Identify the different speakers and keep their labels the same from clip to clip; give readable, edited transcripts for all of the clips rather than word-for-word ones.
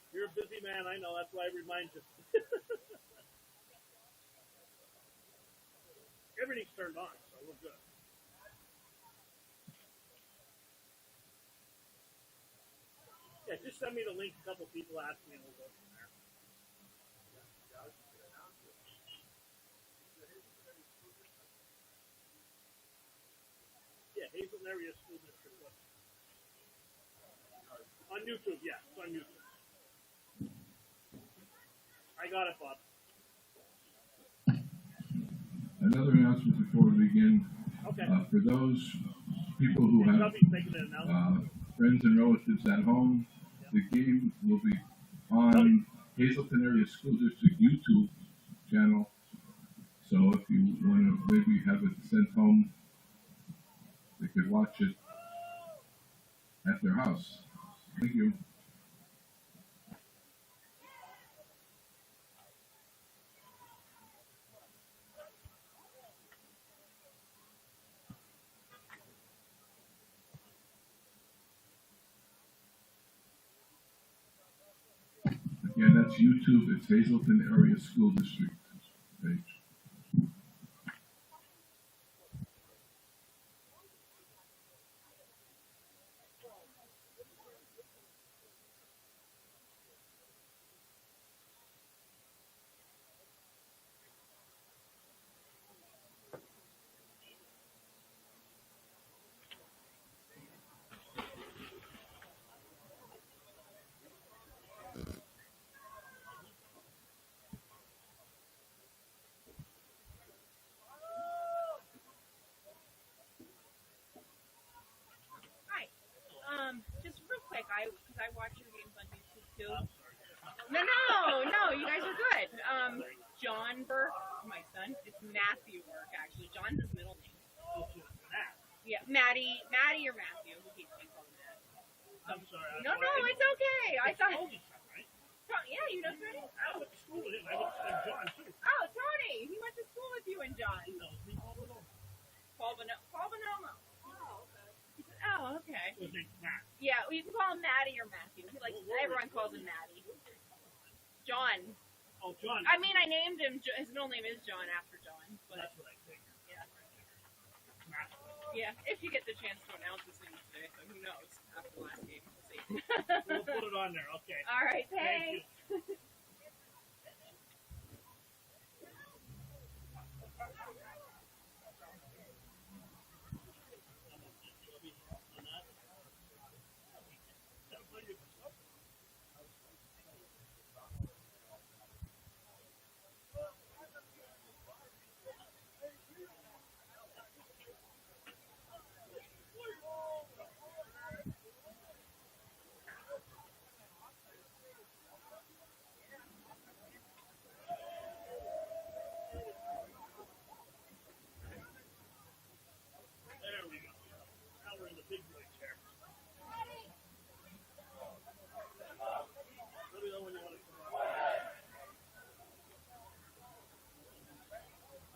Speaker 1: You're a busy man, I know. That's why I remind you. Everything's turned on, so we're good. Yeah, just send me the link. A couple people asked me, and we'll go from there. Yeah, Hazleton Area School District. On YouTube, yeah, it's on YouTube. I got it, Bob.
Speaker 2: Another announcement before we begin.
Speaker 1: Okay.
Speaker 2: For those people who have friends and relatives at home, the game will be on Hazleton Area School District YouTube channel. So if you want to maybe have it sent home, they could watch it at their house. Thank you. Again, that's YouTube. It's Hazleton Area School District page.
Speaker 3: Just real quick, because I watch your games on YouTube too. No, you guys are good. John Burke, my son, it's Matthew Burke actually. John's his middle name. Yeah, Maddie or Matthew. He keeps being called Matt.
Speaker 1: I'm sorry.
Speaker 3: No, it's okay. I thought. Yeah, you know Tony.
Speaker 1: I went to school with him. I went to John too.
Speaker 3: Oh, Tony, he went to school with you and John.
Speaker 1: He knows me.
Speaker 3: Paul Bonomo. Oh, okay.
Speaker 1: His name's Matt.
Speaker 3: Yeah, you can call him Maddie or Matthew. Everyone calls him Maddie. John.
Speaker 1: Oh, John.
Speaker 3: I mean, I named him. His middle name is John after John. But
Speaker 1: that's what I figured.
Speaker 3: Yeah.
Speaker 1: Matt.
Speaker 3: Yeah, if you get the chance to announce his name today, so who knows after the last game. We'll see.
Speaker 1: We'll put it on there. Okay.
Speaker 3: All right. Thanks.
Speaker 1: Thank you.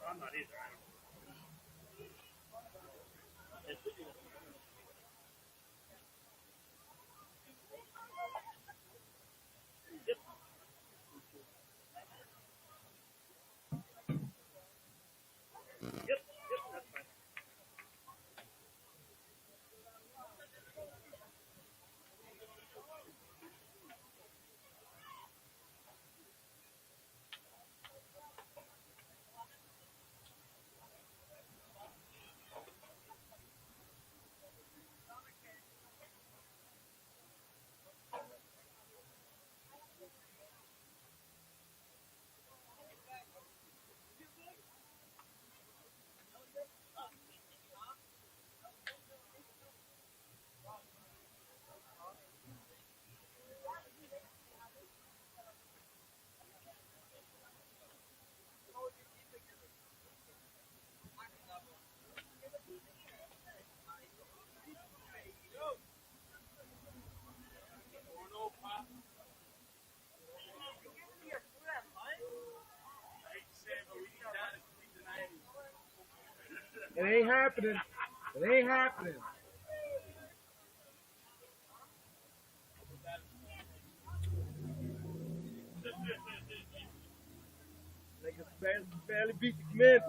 Speaker 1: I'm not either. I don't know.
Speaker 4: It ain't happening. It ain't happening. Barely beat the Commanders.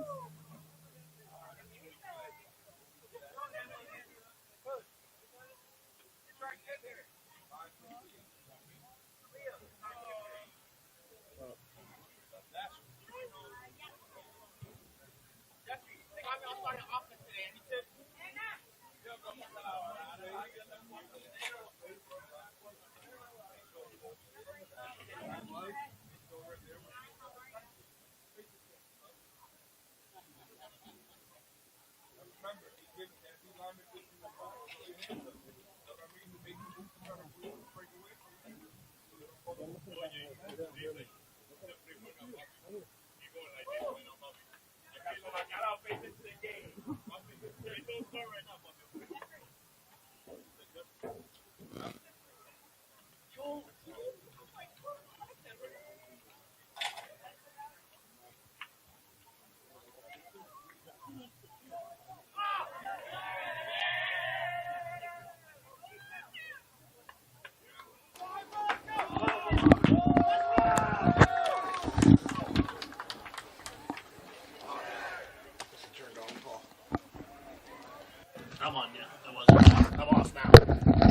Speaker 1: I'm on, yeah. I wasn't. I'm off now.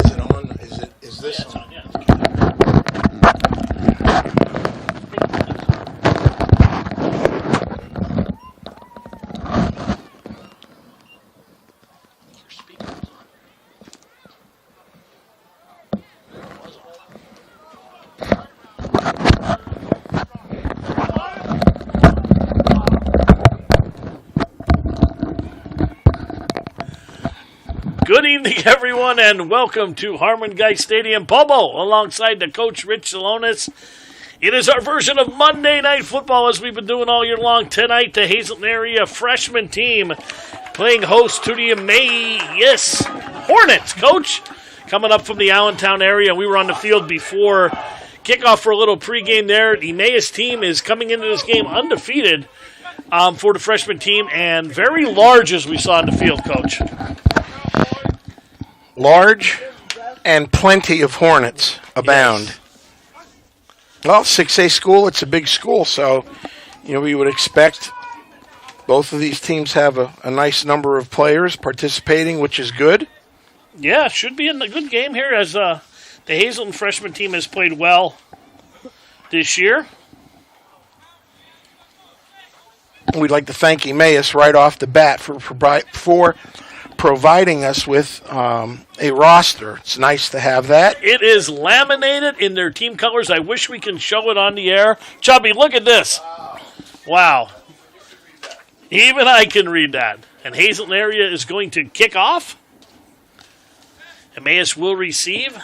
Speaker 5: Is it on? Is this
Speaker 1: Yeah, it's
Speaker 5: on?
Speaker 1: on, yeah. Your speaker was on. It was on. Good evening, everyone, and welcome to Harmon Guy Stadium Bobo alongside the coach, Rich Salonis. It is our version of Monday Night Football as we've been doing all year long. Tonight, the Hazleton area freshman team playing host to the Emmaus Hornets, coach. Coming up from the Allentown area. We were on the field before kickoff for a little pregame there. The Emmaus team is coming into this game undefeated for the freshman team and very large as we saw in the field, coach.
Speaker 5: Large and plenty of Hornets abound.
Speaker 1: Yes.
Speaker 5: Well, 6A school, it's a big school, so we would expect both of these teams have a nice number of players participating, which is good.
Speaker 1: Yeah, should be a good game here as the Hazleton freshman team has played well this year.
Speaker 5: We'd like to thank Emmaus right off the bat for providing us with a roster. It's nice to have that.
Speaker 1: It is laminated in their team colors. I wish we can show it on the air. Chubby, look at this. Wow. Even I can read that. And Hazleton area is going to kick off. Emmaus will receive.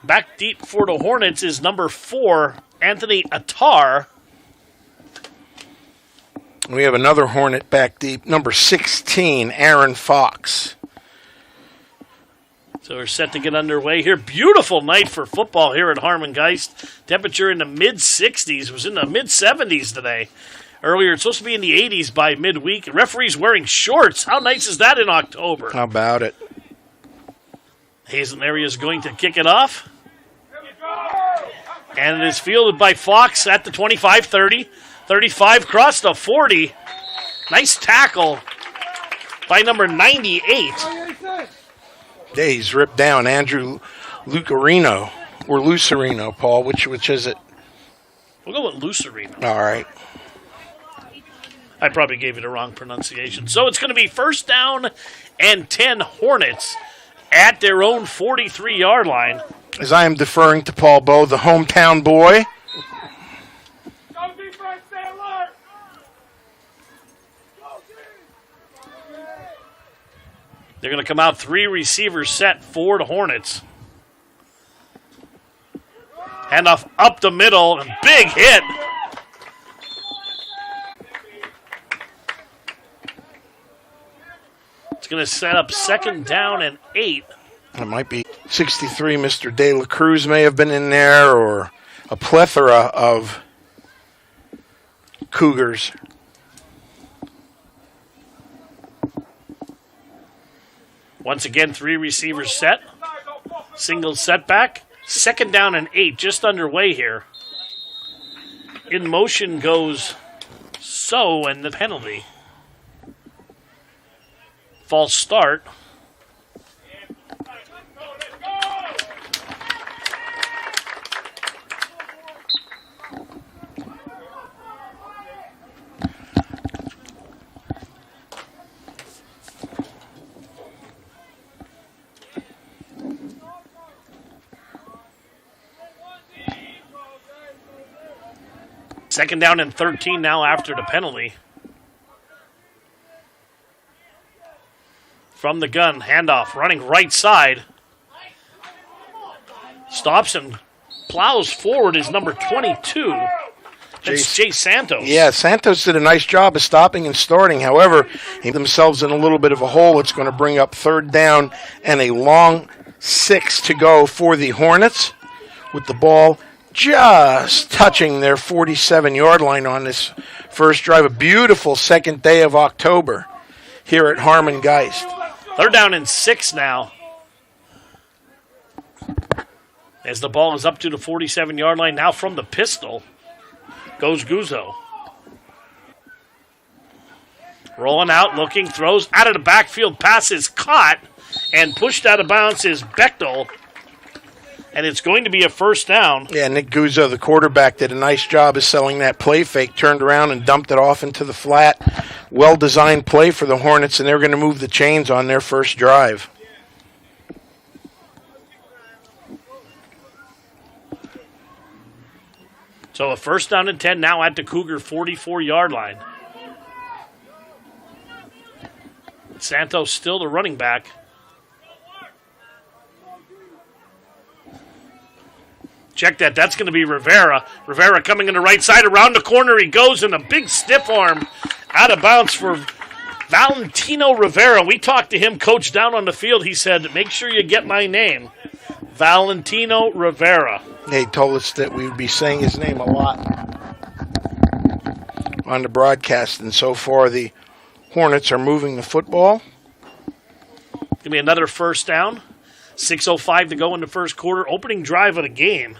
Speaker 1: Back deep for the Hornets is number 4, Anthony Attar.
Speaker 5: We have another Hornet back deep, number 16, Aaron Fox.
Speaker 1: So we're set to get underway here. Beautiful night for football here at Harmon Geist. Temperature in the mid-60s. It was in the mid-70s today. Earlier, it's supposed to be in the 80s by midweek. Referees wearing shorts. How nice is that in October?
Speaker 5: How about it?
Speaker 1: Hazleton area is going to kick it off. And it is fielded by Fox at the 25-30. 35 across the 40. Nice tackle by number 98.
Speaker 5: Yeah, he's ripped down. Andrew Lucarino, or Lucerino, Paul. Which is it?
Speaker 1: We'll go with Lucerino.
Speaker 5: All right.
Speaker 1: I probably gave you the wrong pronunciation. So it's going to be first down and 10 Hornets at their own 43-yard line.
Speaker 5: As I am deferring to Paul Bowe, the hometown boy.
Speaker 1: They're going to come out 3 receivers set for the Hornets. Handoff up the middle, and big hit. It's going to set up second down and 8.
Speaker 5: It might be 63. Mr. De La Cruz may have been in there, or a plethora of Cougars.
Speaker 1: Once again, 3 receivers set. Single setback. Second down and 8, just underway here. in motion goes so, and the penalty. False start. Second down and 13 now after the penalty. From the gun, handoff, running right side. Stops and plows forward is number 22. That's Jay Santos.
Speaker 5: Yeah, Santos did a nice job of stopping and starting. However, he themselves in a little bit of a hole. It's going to bring up third down and a long 6 to go for the Hornets, with the ball just touching their 47-yard line on this first drive. A beautiful second day of October here at Harmon Geist.
Speaker 1: Third down and 6 now. As the ball is up to the 47-yard line, now from the pistol goes Guzzo. Rolling out, looking, throws out of the backfield, pass is caught and pushed out of bounds is Bechtel. And it's going to be a first down.
Speaker 5: Yeah, Nick Guzzo, the quarterback, did a nice job of selling that play fake, turned around and dumped it off into the flat. Well-designed play for the Hornets, and they're going to move the chains on their first drive.
Speaker 1: So a first down and 10 now at the Cougar 44-yard line. Santos still the running back. Check that. That's going to be Rivera. Rivera coming in the right side. Around the corner he goes, and a big stiff arm out of bounds for Valentino Rivera. We talked to him, coach, down on the field. He said, make sure you get my name. Valentino Rivera.
Speaker 5: He told us that we would be saying his name a lot on the broadcast, and so far the Hornets are moving the football.
Speaker 1: Going to be another first down. 6:05 to go in the first quarter. Opening drive of the game.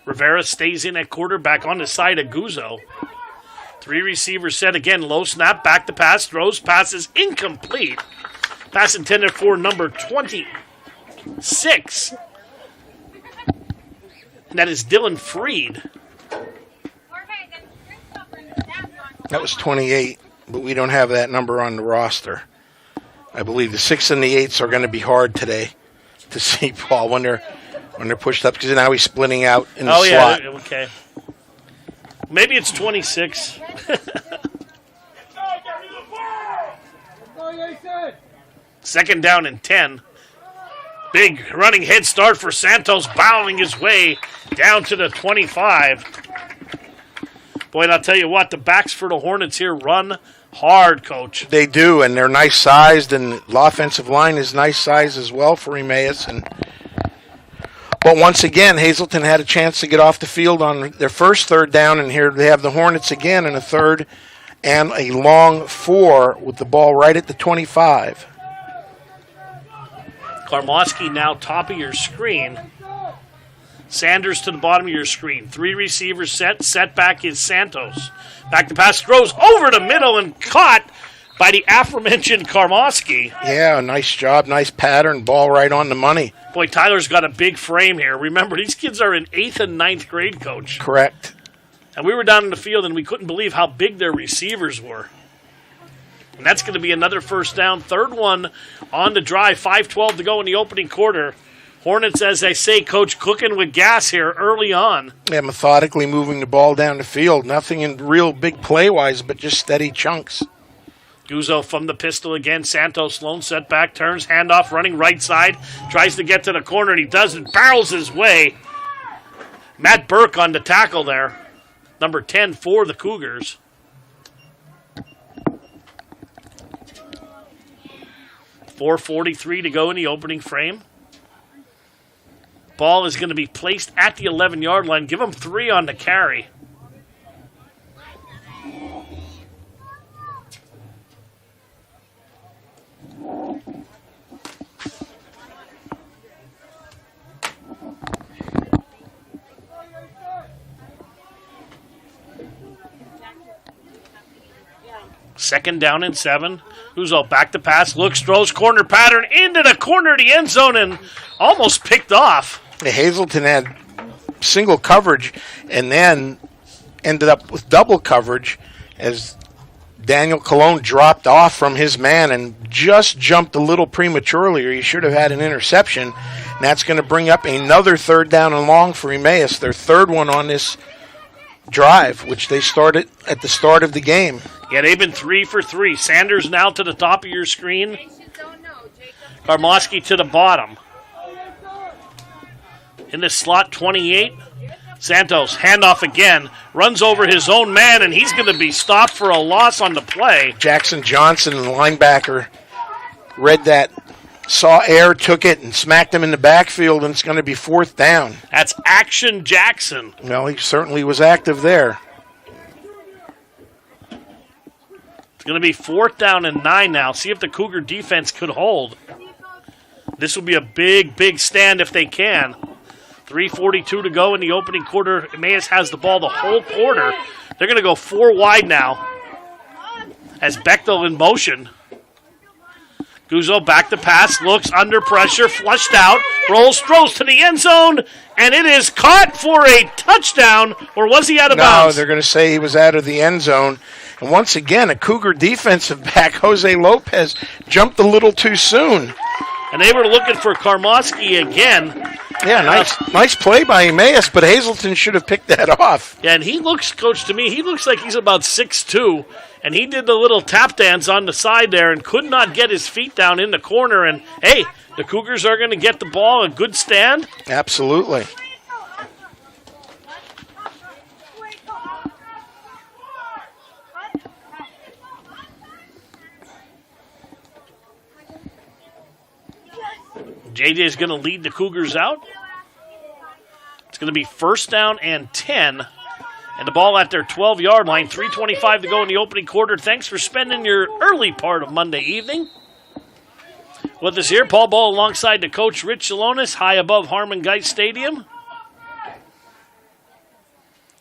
Speaker 1: Rivera stays in at quarterback on the side of Guzzo. 3 receivers set again. Low snap, back to pass, throws, passes incomplete. Pass intended for number 26. And that is Dylan Freed.
Speaker 5: That was 28, but we don't have that number on the roster. I believe the 6 and the 8s are going to be hard today to see, Paul, when they're pushed up, because now he's splitting out in the slot.
Speaker 1: Yeah, okay. Maybe it's 26. Second down and 10. Big running head start for Santos, bowling his way down to the 25. Boy, and I'll tell you what, the backs for the Hornets here run hard, Coach.
Speaker 5: They do, and they're nice sized, and the offensive line is nice sized as well for Emmaus. But once again, Hazleton had a chance to get off the field on their first third down, and here they have the Hornets again in a third and a long 4 with the ball right at the 25.
Speaker 1: Karmoski now top of your screen. Sanders to the bottom of your screen. 3 receivers set. Setback is Santos. Back to pass, throws over the middle and caught by the aforementioned Karmoski.
Speaker 5: Yeah, nice job, nice pattern, ball right on the money.
Speaker 1: Boy, Tyler's got a big frame here. Remember, these kids are in 8th and 9th grade, Coach.
Speaker 5: Correct.
Speaker 1: And we were down in the field, and we couldn't believe how big their receivers were. And that's going to be another first down. Third one on the drive. 5:12 to go in the opening quarter. Hornets, as I say, Coach, cooking with gas here early on.
Speaker 5: Yeah, methodically moving the ball down the field. Nothing in real big play-wise, but just steady chunks.
Speaker 1: Guzzo from the pistol again. Santos lone setback, turns, handoff, running right side. Tries to get to the corner, and he doesn't. Barrels his way. Matt Burke on the tackle there. Number 10 for the Cougars. .443 to go in the opening frame. Ball is going to be placed at the 11-yard line. Give them 3 on the carry. Second down and 7. Uzo back to pass, looks, throws, corner pattern into the corner of the end zone and almost picked off.
Speaker 5: Hazleton had single coverage and then ended up with double coverage as Daniel Colon dropped off from his man and just jumped a little prematurely, or he should have had an interception. And that's going to bring up another 3rd down and long for Emmaus, their 3rd one on this drive, which they started at the start of the game.
Speaker 1: Yeah, they've been 3 for 3. Sanders now to the top of your screen. Karmoski to the bottom. In the slot, 28. Santos, handoff again. Runs over his own man, and he's going to be stopped for a loss on the play.
Speaker 5: Jackson Johnson, the linebacker, read that, saw air, took it, and smacked him in the backfield, and it's going to be 4th down.
Speaker 1: That's Action Jackson.
Speaker 5: Well, he certainly was active there.
Speaker 1: It's going to be 4th down and 9 now. See if the Cougar defense could hold. This will be a big, big stand if they can. 3:42 to go in the opening quarter. Emmaus has the ball the whole quarter. They're going to go 4 wide now as Bechtel in motion. Guzzo back to pass, looks under pressure, flushed out, rolls, throws to the end zone, and it is caught for a touchdown, or was he out of bounds?
Speaker 5: No, they're going to say he was out of the end zone. And once again, a Cougar defensive back, Jose Lopez, jumped a little too soon.
Speaker 1: And they were looking for Karmoski again.
Speaker 5: Yeah, nice play by Emmaus, but Hazleton should have picked that off.
Speaker 1: Yeah, and he looks, Coach, to me, he looks like he's about 6'2", and he did the little tap dance on the side there and could not get his feet down in the corner. And, hey, the Cougars are going to get the ball, a good stand.
Speaker 5: Absolutely.
Speaker 1: JJ is going to lead the Cougars out. It's going to be 1st down and 10. And the ball at their 12-yard line. 3:25 to go in the opening quarter. Thanks for spending your early part of Monday evening with us here. Paul Ball alongside the coach, Rich Salonis, high above Harmon Geist Stadium.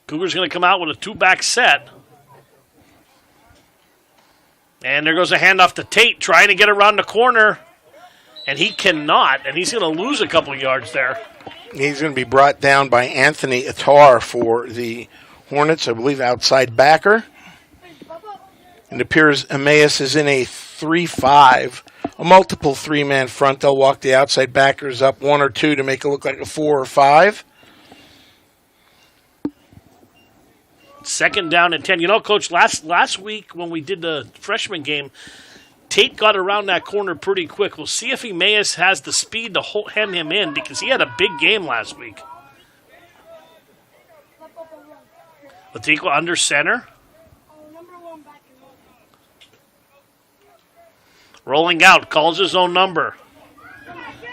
Speaker 1: Cougars going to come out with a 2-back set. And there goes a handoff to Tate, trying to get around the corner. And he cannot, and he's going to lose a couple of yards there.
Speaker 5: He's going to be brought down by Anthony Attar for the Hornets, I believe, outside backer. It appears Emmaus is in a 3-5, a multiple 3-man front. They'll walk the outside backers up 1 or 2 to make it look like a 4 or 5.
Speaker 1: 2nd down and 10. You know, Coach, last week when we did the freshman game, Tate got around that corner pretty quick. We'll see if Emmaus has the speed to hem him in because he had a big game last week. Latiqua under center. Rolling out, calls his own number.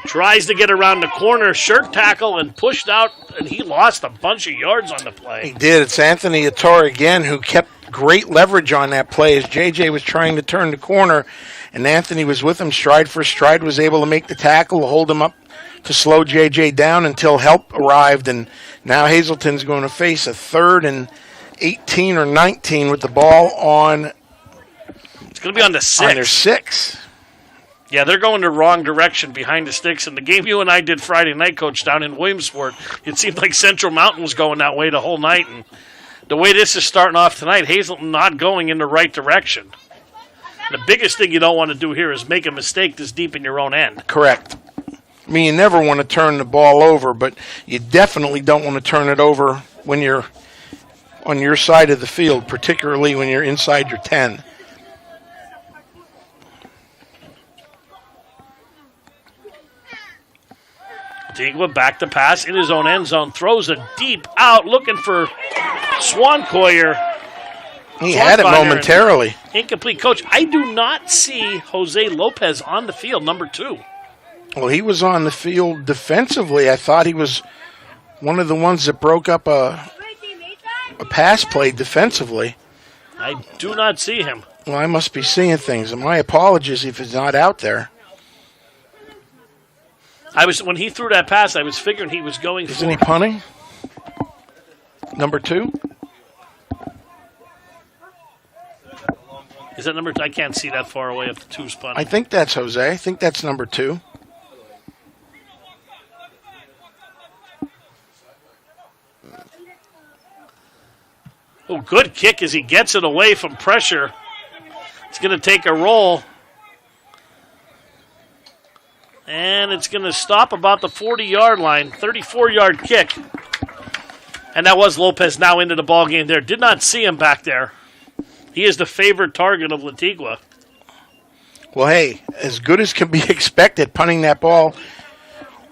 Speaker 1: Tries to get around the corner, shirt tackle, and pushed out, and he lost a bunch of yards on the play.
Speaker 5: He did. It's Anthony Attar again who kept great leverage on that play as JJ was trying to turn the corner, and Anthony was with him stride for stride, was able to make the tackle, hold him up to slow JJ down until help arrived, and now Hazleton's going to face a 3rd and 18 or 19 with the ball on.
Speaker 1: It's going to be on the 6.
Speaker 5: On their 6.
Speaker 1: Yeah, they're going the wrong direction behind the sticks. And the game you and I did Friday night, Coach, down in Williamsport, it seemed like Central Mountain was going that way the whole night. And the way this is starting off tonight, Hazleton not going in the right direction. The biggest thing you don't want to do here is make a mistake this deep in your own end.
Speaker 5: Correct. I mean, you never want to turn the ball over, but you definitely don't want to turn it over when you're on your side of the field, particularly when you're inside your 10.
Speaker 1: Antigua back to pass in his own end zone, throws it deep out, looking for Swancoyer.
Speaker 5: He had it momentarily.
Speaker 1: Incomplete. Coach, I do not see Jose Lopez on the field, number 2.
Speaker 5: Well, he was on the field defensively. I thought he was one of the ones that broke up a pass play defensively.
Speaker 1: I do not see him.
Speaker 5: Well, I must be seeing things. And my apologies if he's not out there.
Speaker 1: When he threw that pass, I was figuring he was going
Speaker 5: Isn't he punting? Number 2?
Speaker 1: Is that number 2? I can't see that far away if the 2's punting.
Speaker 5: I think that's Jose. I think that's number 2.
Speaker 1: Oh, good kick as he gets it away from pressure. It's going to take a roll. And it's going to stop about the 40-yard line. 34-yard kick. And that was Lopez now into the ballgame there. Did not see him back there. He is the favorite target of Latigua.
Speaker 5: Well, hey, as good as can be expected, punting that ball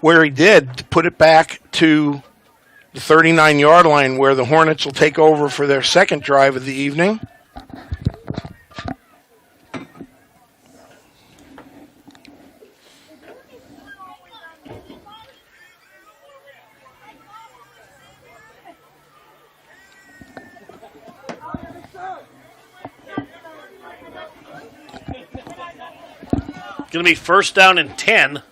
Speaker 5: where he did, to put it back to the 39-yard line where the Hornets will take over for their second drive of the evening.
Speaker 1: Going to be first down and 10.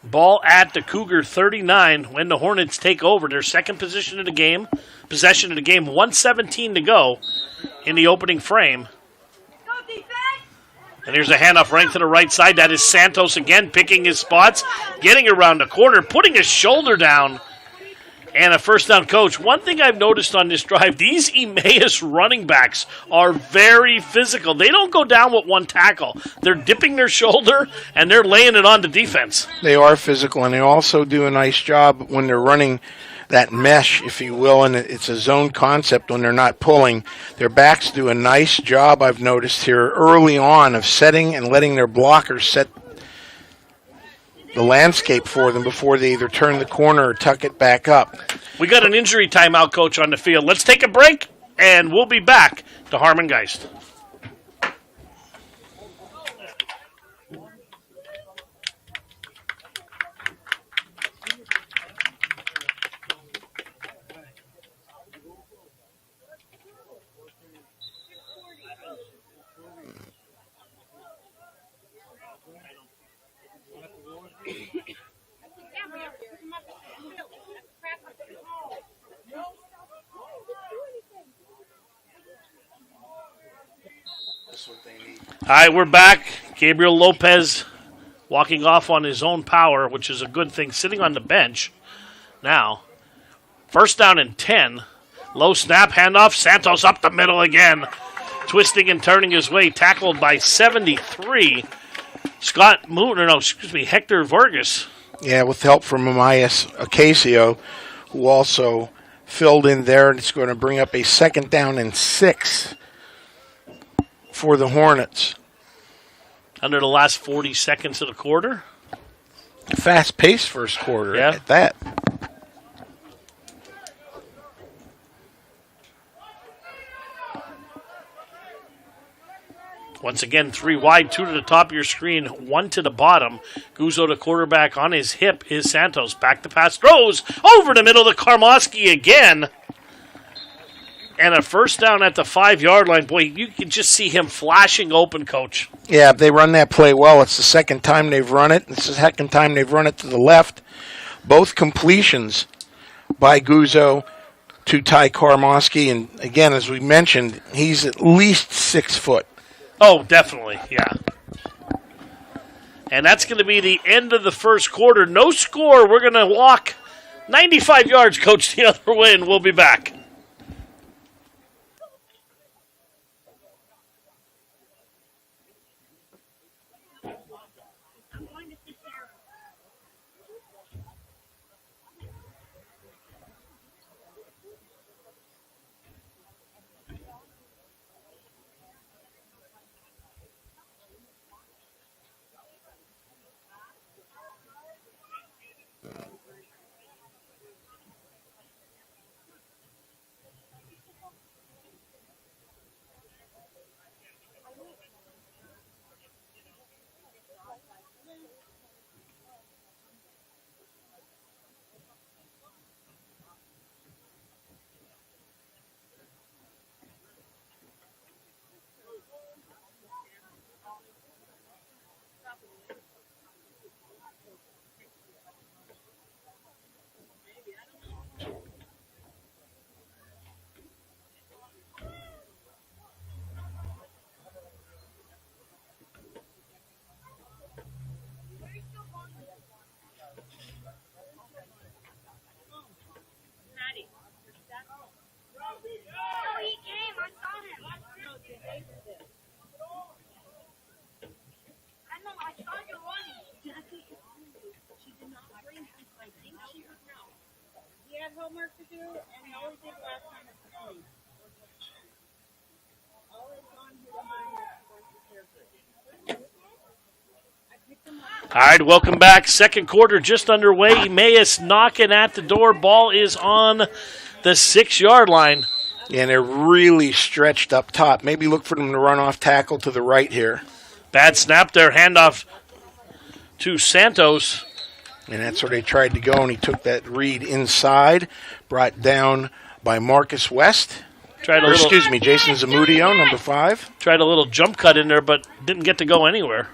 Speaker 1: Ball at the Cougar 39 when the Hornets take over their second possession of the game. 1:17 to go in the opening frame. And here's a handoff right to the right side. That is Santos again picking his spots, getting around the corner, putting his shoulder down. And a first down, Coach. One thing I've noticed on this drive, these Emmaus running backs are very physical. They don't go down with one tackle. They're dipping their shoulder, and they're laying it on the defense.
Speaker 5: They are physical, and they also do a nice job when they're running that mesh, if you will, and it's a zone concept when they're not pulling. Their backs do a nice job, I've noticed here, early on of setting and letting their blockers set the landscape for them before they either turn the corner or tuck it back up.
Speaker 1: We got an injury timeout, Coach, on the field. Let's take a break, and we'll be back to Harmon Geist. All right, we're back. Gabriel Lopez walking off on his own power, which is a good thing, sitting on the bench. Now, first down and 10. Low snap, handoff. Santos up the middle again. Twisting and turning his way. Tackled by 73. Hector Vargas.
Speaker 5: Yeah, with help from Emmaus Ocasio, who also filled in there. And it's going to bring up a second down and 6 for the Hornets.
Speaker 1: Under the last 40 seconds of the quarter.
Speaker 5: Fast-paced first quarter at that.
Speaker 1: Once again, 3 wide, 2 to the top of your screen, 1 to the bottom. Guzzo, the quarterback, on his hip is Santos. Back to pass, throws over the middle to Karmoski again. And a first down at the 5-yard line. Boy, you can just see him flashing open, Coach.
Speaker 5: Yeah, they run that play well. It's the second time they've run it. It's the second time they've run it to the left. Both completions by Guzzo to Ty Karmoski. And again, as we mentioned, he's at least 6 foot.
Speaker 1: Oh, definitely, yeah. And that's going to be the end of the first quarter. No score. We're going to walk 95 yards, Coach, the other way, and we'll be back.
Speaker 3: Homework to do, and he always did last time at school. Always on his mind.
Speaker 1: All right, welcome back. Second quarter just underway. Emmaus knocking at the door. Ball is on the 6-yard line.
Speaker 5: And they're really stretched up top. Maybe look for them to run off tackle to the right here.
Speaker 1: Bad snap there. Handoff to Santos.
Speaker 5: And that's where they tried to go, and he took that read inside, brought down by Marcus West. Jason Zamudio, number 5.
Speaker 1: Tried a little jump cut in there, but didn't get to go anywhere.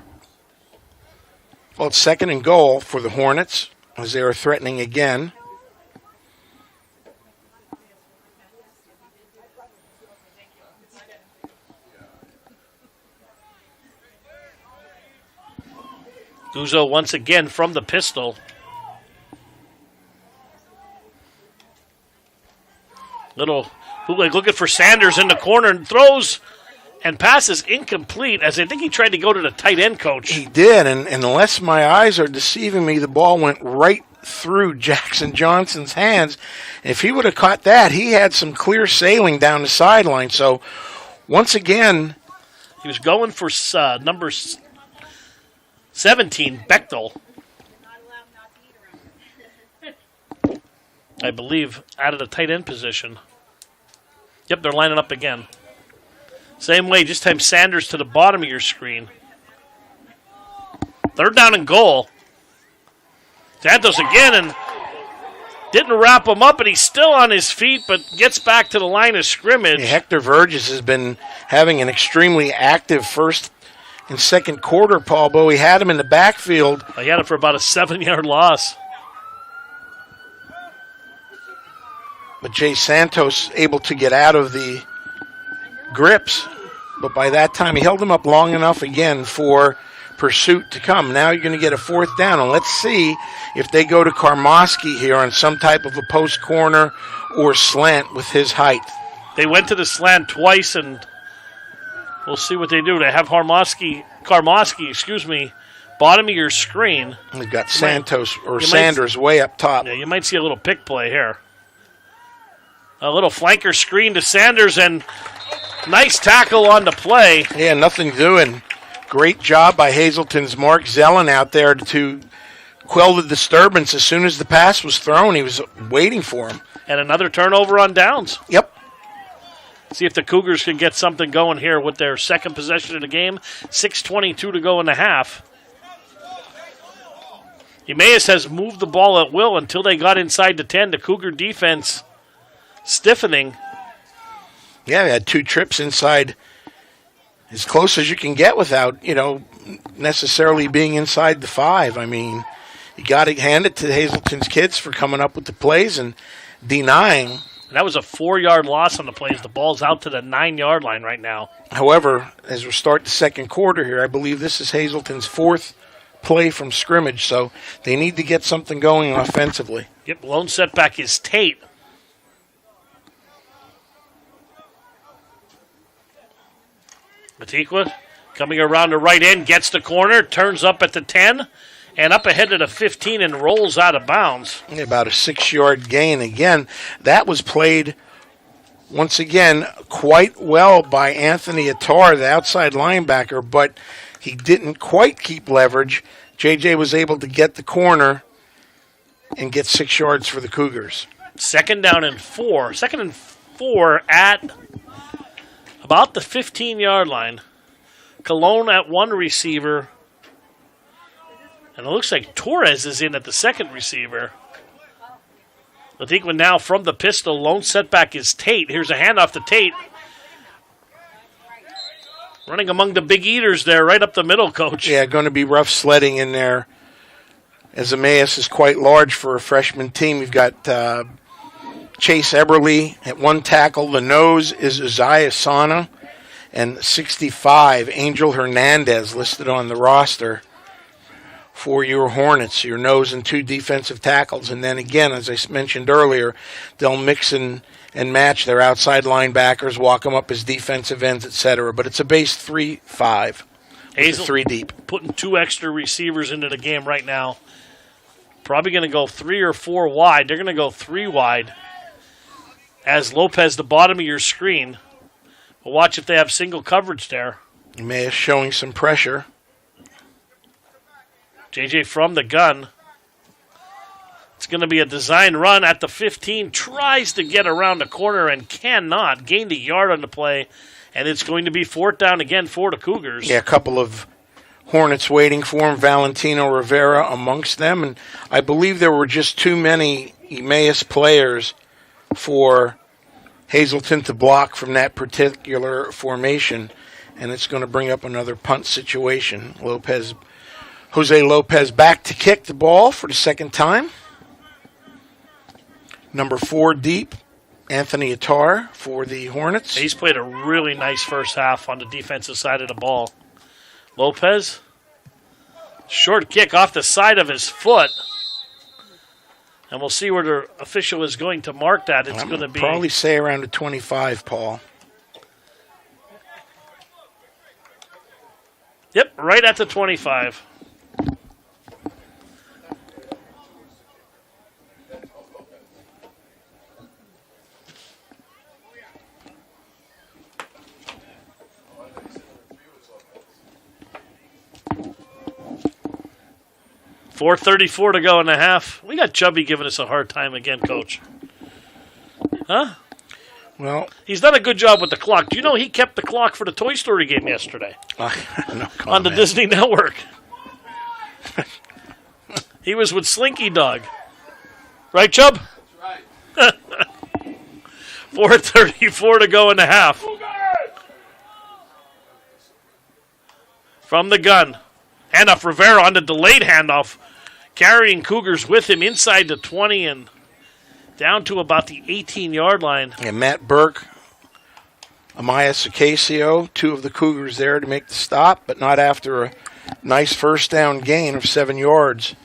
Speaker 5: Well, it's 2nd and goal for the Hornets as they are threatening again.
Speaker 1: Guzzo once again from the pistol. Little bootleg looking for Sanders in the corner and throws and passes incomplete as I think he tried to go to the tight end coach.
Speaker 5: He did, and unless my eyes are deceiving me, the ball went right through Jackson Johnson's hands. If he would have caught that, he had some clear sailing down the sideline. So once again,
Speaker 1: he was going for number 17, Bechtel. I believe out of the tight end position. Yep, they're lining up again. Same way, just time Sanders to the bottom of your screen. 3rd down and goal. Santos again and didn't wrap him up, and he's still on his feet, but gets back to the line of scrimmage.
Speaker 5: Yeah, Hector Verges has been having an extremely active first and second quarter, Paul Bo. He had him in the backfield.
Speaker 1: He had him for about a 7-yard loss.
Speaker 5: But Jay Santos able to get out of the grips. But by that time, he held him up long enough again for pursuit to come. Now you're going to get a 4th down. And let's see if they go to Karmoski here on some type of a post corner or slant with his height.
Speaker 1: They went to the slant twice, and we'll see what they do. They have Karmoski, bottom of your screen.
Speaker 5: They've got Sanders way up top.
Speaker 1: Yeah, you might see a little pick play here. A little flanker screen to Sanders, and nice tackle on the play.
Speaker 5: Yeah, nothing doing. Great job by Hazleton's Mark Zellen out there to quell the disturbance. As soon as the pass was thrown, he was waiting for him.
Speaker 1: And another turnover on downs.
Speaker 5: Yep.
Speaker 1: See if the Cougars can get something going here with their second possession of the game. 6:22 to go in the half. Emmaus has moved the ball at will until they got inside the 10. The Cougar defense stiffening.
Speaker 5: Yeah, they had 2 trips inside as close as you can get without, necessarily being inside the 5. I mean, you got to hand it to Hazleton's kids for coming up with the plays and denying.
Speaker 1: And that was a 4-yard loss on the plays. The ball's out to the 9-yard line right now.
Speaker 5: However, as we start the second quarter here, I believe this is Hazleton's 4th play from scrimmage, so they need to get something going offensively.
Speaker 1: Yep, lone setback is Tate. Matiqua coming around the right end, gets the corner, turns up at the 10, and up ahead to the 15 and rolls out of bounds.
Speaker 5: About a 6-yard gain. Again, that was played, once again, quite well by Anthony Attar, the outside linebacker, but he didn't quite keep leverage. JJ was able to get the corner and get 6 yards for the Cougars.
Speaker 1: 2nd down and 4. 2nd and 4 at about the 15-yard line. Cologne at 1 receiver. And it looks like Torres is in at the 2nd receiver. Latikwa now from the pistol. Lone setback is Tate. Here's a handoff to Tate. Running among the big eaters there, right up the middle, Coach.
Speaker 5: Yeah, going to be rough sledding in there, as Emmaus is quite large for a freshman team. You've got Chase Eberly at 1 tackle. The nose is Uzziah Sana. And 65, Angel Hernandez, listed on the roster for your Hornets, your nose and 2 defensive tackles. And then again, as I mentioned earlier, they'll mix and match their outside linebackers, walk them up as defensive ends, etc. But it's a base 3-5.
Speaker 1: Hazel
Speaker 5: 3 deep.
Speaker 1: Putting 2 extra receivers into the game right now. Probably going to go 3 or 4 wide. They're going to go 3 wide. As Lopez, the bottom of your screen. But watch if they have single coverage there.
Speaker 5: Emmaus showing some pressure.
Speaker 1: JJ from the gun. It's going to be a design run at the 15. Tries to get around the corner and cannot. Gained a yard on the play. And it's going to be 4th down again for the Cougars.
Speaker 5: Yeah, a couple of Hornets waiting for him. Valentino Rivera amongst them. And I believe there were just too many Emmaus players for Hazleton to block from that particular formation. And it's going to bring up another punt situation. Jose Lopez back to kick the ball for the 2nd time. Number 4 deep, Anthony Attar for the Hornets.
Speaker 1: He's played a really nice first half on the defensive side of the ball. Lopez, short kick off the side of his foot. And we'll see where the official is going to mark that. It's going to be
Speaker 5: probably say around the 25, Paul.
Speaker 1: Yep, right at the 25. .434 to go in the half. We got Chubby giving us a hard time again, Coach. Huh?
Speaker 5: Well,
Speaker 1: he's done a good job with the clock. Do you know he kept the clock for the Toy Story game yesterday?
Speaker 5: No
Speaker 1: on the Disney Network. He was with Slinky Dog. Right, Chubb?
Speaker 2: That's right.
Speaker 1: 4:34 to go in the half. From the gun. Handoff Rivera on the delayed handoff. Carrying Cougars with him inside the 20 and down to about the 18-yard line.
Speaker 5: And Matt Burke, Emmaus Ocasio, 2 of the Cougars there to make the stop, but not after a nice first down gain of 7 yards.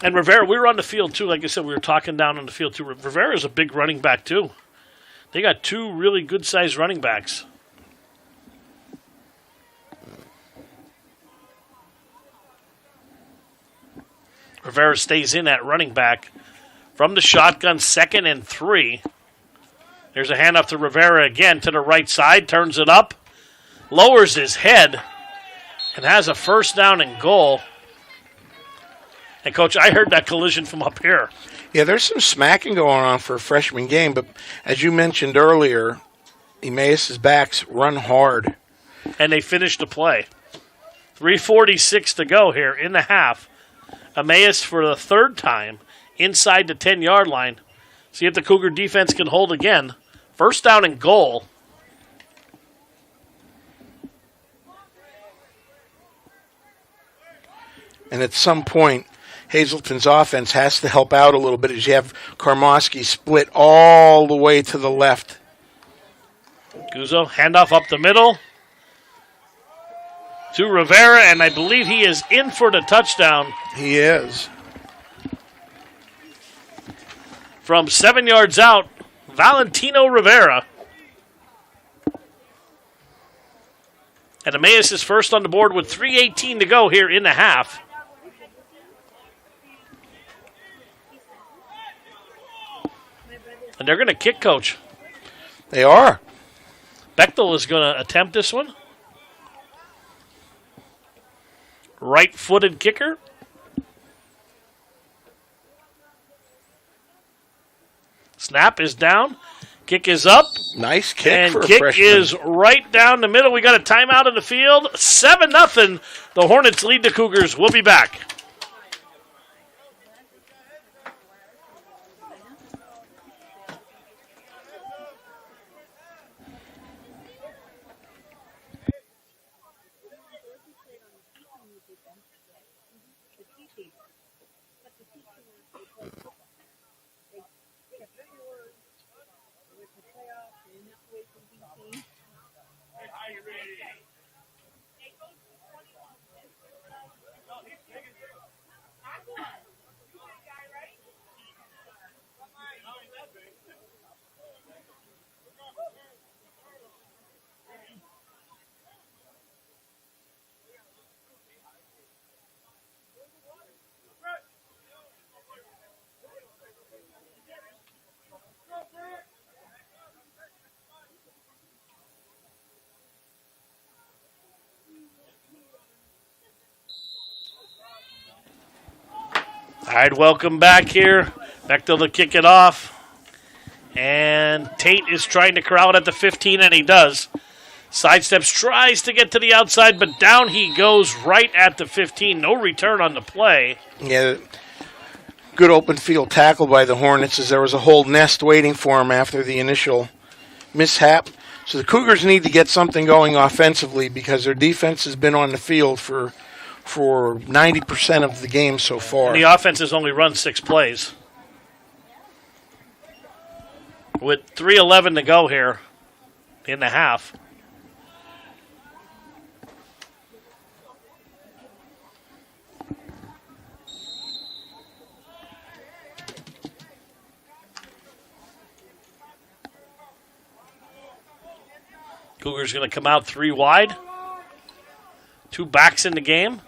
Speaker 1: And Rivera, we were on the field too. Like I said, we were talking down on the field too. Rivera's a big running back too. They got 2 really good-sized running backs. Rivera stays in at running back from the shotgun, 2nd and 3. There's a handoff to Rivera again to the right side, turns it up, lowers his head, and has a first down and goal. And, Coach, I heard that collision from up here.
Speaker 5: Yeah, there's some smacking going on for a freshman game, but as you mentioned earlier, Emmaus' backs run hard.
Speaker 1: And they finished the play. 3:46 to go here in the half. Emmaus for the 3rd time inside the 10-yard line. See if the Cougar defense can hold again. First down and goal.
Speaker 5: And at some point, Hazleton's offense has to help out a little bit as you have Karmoski split all the way to the left.
Speaker 1: Guzzo, handoff up the middle to Rivera, and I believe he is in for the touchdown.
Speaker 5: He is.
Speaker 1: From 7 yards out, Valentino Rivera. And Emmaus is first on the board with 3:18 to go here in the half. And they're going to kick, Coach.
Speaker 5: They are.
Speaker 1: Bechtel is going to attempt this one. Right-footed kicker. Snap is down. Kick is up.
Speaker 5: Nice kick
Speaker 1: and
Speaker 5: for a
Speaker 1: kick
Speaker 5: freshman.
Speaker 1: is right down the middle. We got a timeout in the field. 7-0. The Hornets lead the Cougars. We'll be back. All right, welcome back here. Bechtel to kick it off. And Tate is trying to corral it at the 15, and he does. Sidesteps, tries to get to the outside, but down he goes right at the 15. No return on the play.
Speaker 5: Yeah, good open field tackle by the Hornets as there was a whole nest waiting for him after the initial mishap. So the Cougars need to get something going offensively because their defense has been on the field for 90% of the game so far.
Speaker 1: And the offense has only run 6 plays. With 3:11 to go here in the half. Cougars going to come out 3 wide. 2 backs in the game.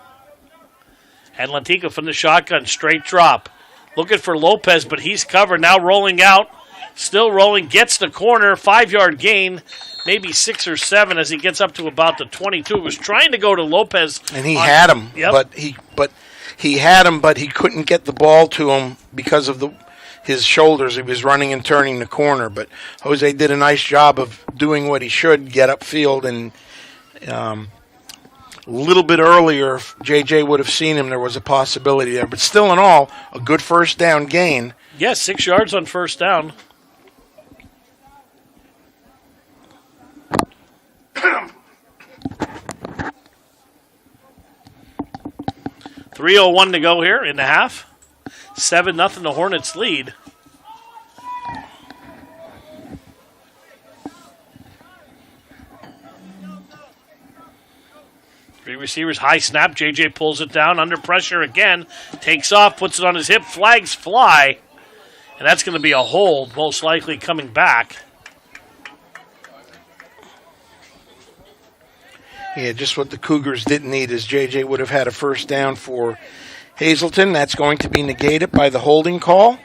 Speaker 1: And Lantica from the shotgun, straight drop. Looking for Lopez, but he's covered. Now rolling out. Still rolling. Gets the corner. 5-yard gain. Maybe 6 or 7 as he gets up to about the 22. He was trying to go to Lopez.
Speaker 5: And he had him.
Speaker 1: Yep.
Speaker 5: But he couldn't get the ball to him because of his shoulders. He was running and turning the corner. But Jose did a nice job of doing what he should, get upfield. And a little bit earlier, if JJ would have seen him, there was a possibility there. But still in all, a good first down gain.
Speaker 1: Yeah, 6 yards on first down. .301 to go here in the half. 7-0 the Hornets lead. Three receivers, high snap. JJ pulls it down, under pressure again. Takes off, puts it on his hip. Flags fly. And that's going to be a hold, most likely coming back.
Speaker 5: Yeah, just what the Cougars didn't need is JJ would have had a first down for Hazleton. That's going to be negated by the holding call.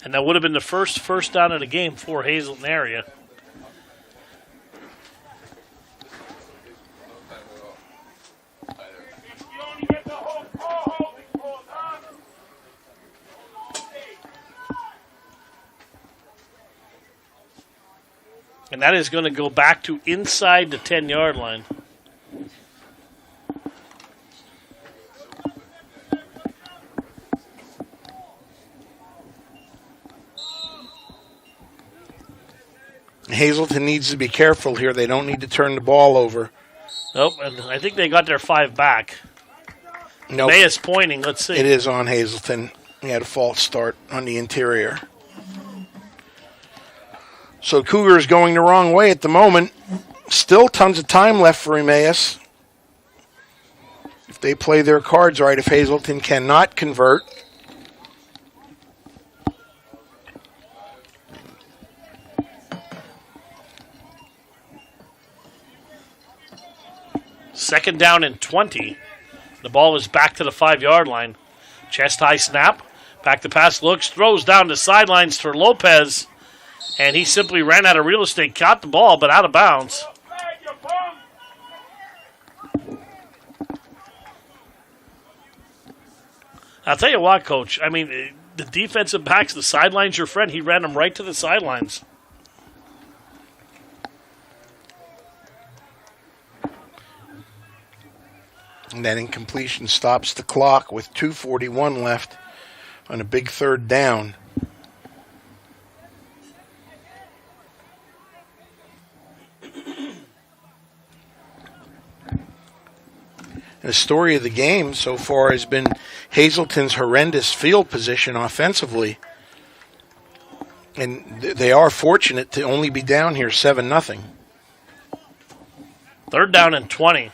Speaker 1: And that would have been the first down of the game for Hazleton area. And that is going to go back to inside the 10-yard line.
Speaker 5: Hazleton needs to be careful here. They don't need to turn the ball over.
Speaker 1: Nope, and I think they got their 5 back.
Speaker 5: Nope.
Speaker 1: May's pointing. Let's see.
Speaker 5: It is on Hazleton. He had a false start on the interior. So Cougars going the wrong way at the moment. Still tons of time left for Emmaus. If they play their cards right, if Hazleton cannot convert.
Speaker 1: Second down and 20. The ball is back to the 5-yard line. Chest high snap. Back to pass, looks, throws down the sidelines for Lopez. And he simply ran out of real estate, caught the ball, but out of bounds. I'll tell you what, Coach. I mean, the defensive backs, the sideline's your friend. He ran them right to the sidelines.
Speaker 5: And that incompletion stops the clock with 2:41 left on a big third down. The story of the game so far has been Hazleton's horrendous field position offensively. And they are fortunate to only be down here 7-0.
Speaker 1: Third down and 20.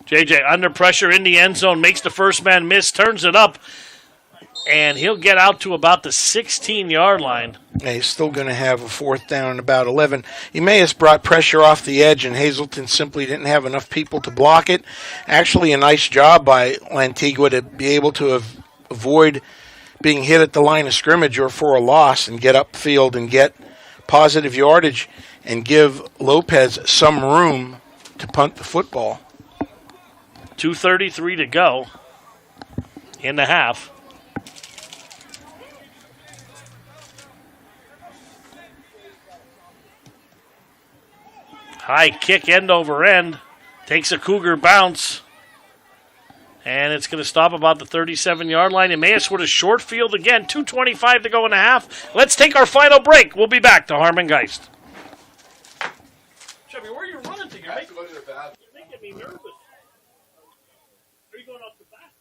Speaker 1: JJ under pressure in the end zone, makes the first man miss, turns it up, and he'll get out to about the 16-yard line.
Speaker 5: Yeah, he's still going to have a fourth down and about 11. Emmaus brought pressure off the edge, and Hazleton simply didn't have enough people to block it. Actually, a nice job by Lantigua to be able to avoid being hit at the line of scrimmage or for a loss and get upfield and get positive yardage and give Lopez some room to punt the football.
Speaker 1: 2:33 to go in the half. High kick end over end. Takes a Cougar bounce. And it's going to stop about the 37-yard line. Emmaus with a short field again. 2:25 to go in the half. Let's take our final break. We'll be back to Harmon Geist. Chevy, where are you running to? You're making me nervous. Are you going off the bat?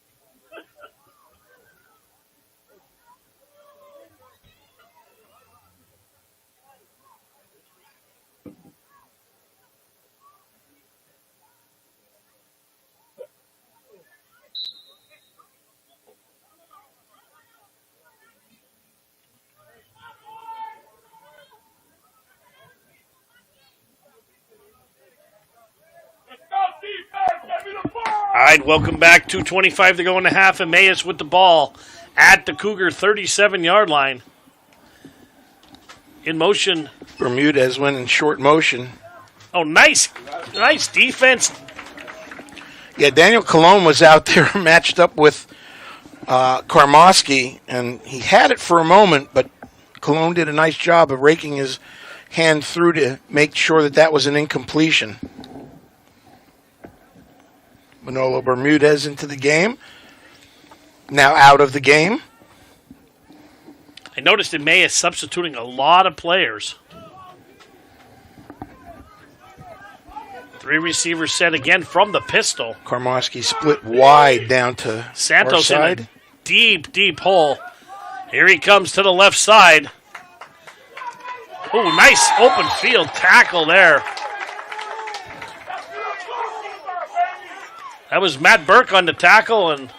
Speaker 1: All right, welcome back. 2:25 to go in the half. Emmaus with the ball at the Cougar 37-yard line. In motion.
Speaker 5: Bermudez went in short motion.
Speaker 1: Oh, nice defense.
Speaker 5: Yeah, Daniel Colon was out there matched up with Karmoski, and he had it for a moment, but Colon did a nice job of raking his hand through to make sure that was an incompletion. Manolo Bermudez into the game. Now out of the game.
Speaker 1: I noticed Emmaus substituting a lot of players. 3 receivers set again from the pistol.
Speaker 5: Karmoski split wide down to
Speaker 1: Santos
Speaker 5: our
Speaker 1: in
Speaker 5: side.
Speaker 1: a deep hole. Here he comes to the left side. Oh, nice open field tackle there. That was Matt Burke on the tackle, and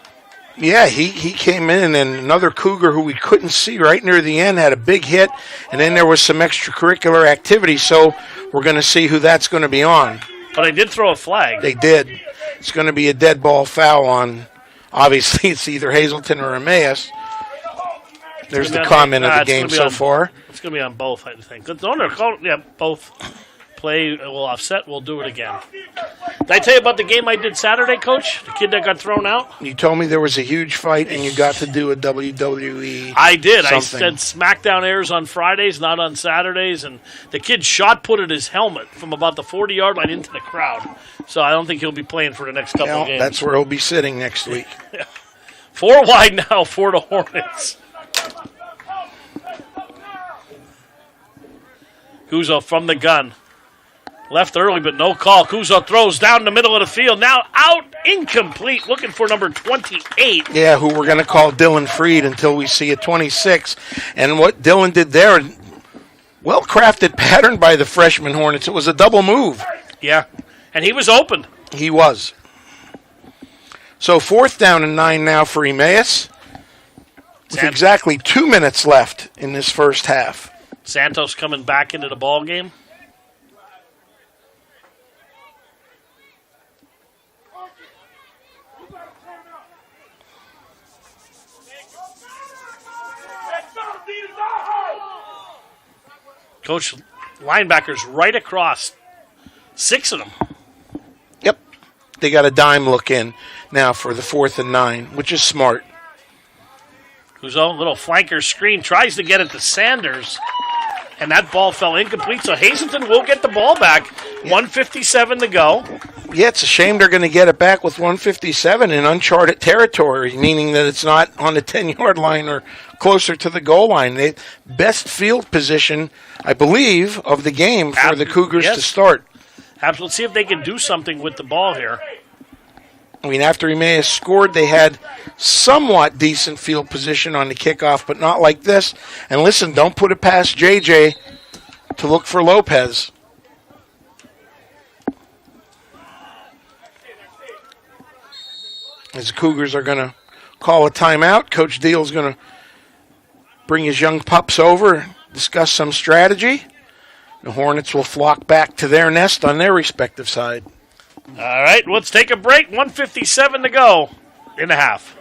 Speaker 5: yeah, he came in, and another Cougar who we couldn't see right near the end had a big hit, and then there was some extracurricular activity, so we're going to see who that's going to be on.
Speaker 1: But they did throw a flag.
Speaker 5: They did. It's going to be a dead ball foul on, obviously, it's either Hazleton or Emmaus. There's the comment of the game so far.
Speaker 1: It's going to be on both, I think. Both. Play will offset. We'll do it again. Did I tell you about the game I did Saturday, Coach? The kid that got thrown out?
Speaker 5: You told me there was a huge fight and you got to do a WWE.
Speaker 1: I did.
Speaker 5: Something.
Speaker 1: I said SmackDown airs on Fridays, not on Saturdays. And the kid shot-putted his helmet from about the 40-yard line into the crowd. So I don't think he'll be playing for the next couple of games.
Speaker 5: That's where he'll be sitting next week.
Speaker 1: 4 wide now for the Hornets. Guzzo from the gun. Left early, but no call. Guzzo throws down the middle of the field. Now out, incomplete, looking for number 28.
Speaker 5: Yeah, who we're going to call Dylan Freed until we see a 26. And what Dylan did there, well-crafted pattern by the freshman Hornets. It was a double move.
Speaker 1: Yeah, and he was open.
Speaker 5: He was. So 4th down and 9 now for Emmaus. With exactly 2 minutes left in this first half.
Speaker 1: Santos coming back into the ball game. Coach, linebackers right across. 6 of them.
Speaker 5: Yep. They got a dime look in now for the 4th and 9, which is smart.
Speaker 1: Guzzo, little flanker screen, tries to get it to Sanders. And that ball fell incomplete, so Hazleton will get the ball back. 1:57 to go.
Speaker 5: Yeah, it's a shame they're going to get it back with 1:57 in uncharted territory, meaning that it's not on the 10-yard line or closer to the goal line. The best field position, I believe, of the game for the Cougars to start.
Speaker 1: Absolutely. Let's see if they can do something with the ball here.
Speaker 5: I mean, after Emmaus scored, they had somewhat decent field position on the kickoff, but not like this. And listen, don't put it past JJ to look for Lopez. As the Cougars are going to call a timeout, Coach Deal's going to bring his young pups over, discuss some strategy. The Hornets will flock back to their nest on their respective side.
Speaker 1: All right, let's take a break. 1:57 to go in the half.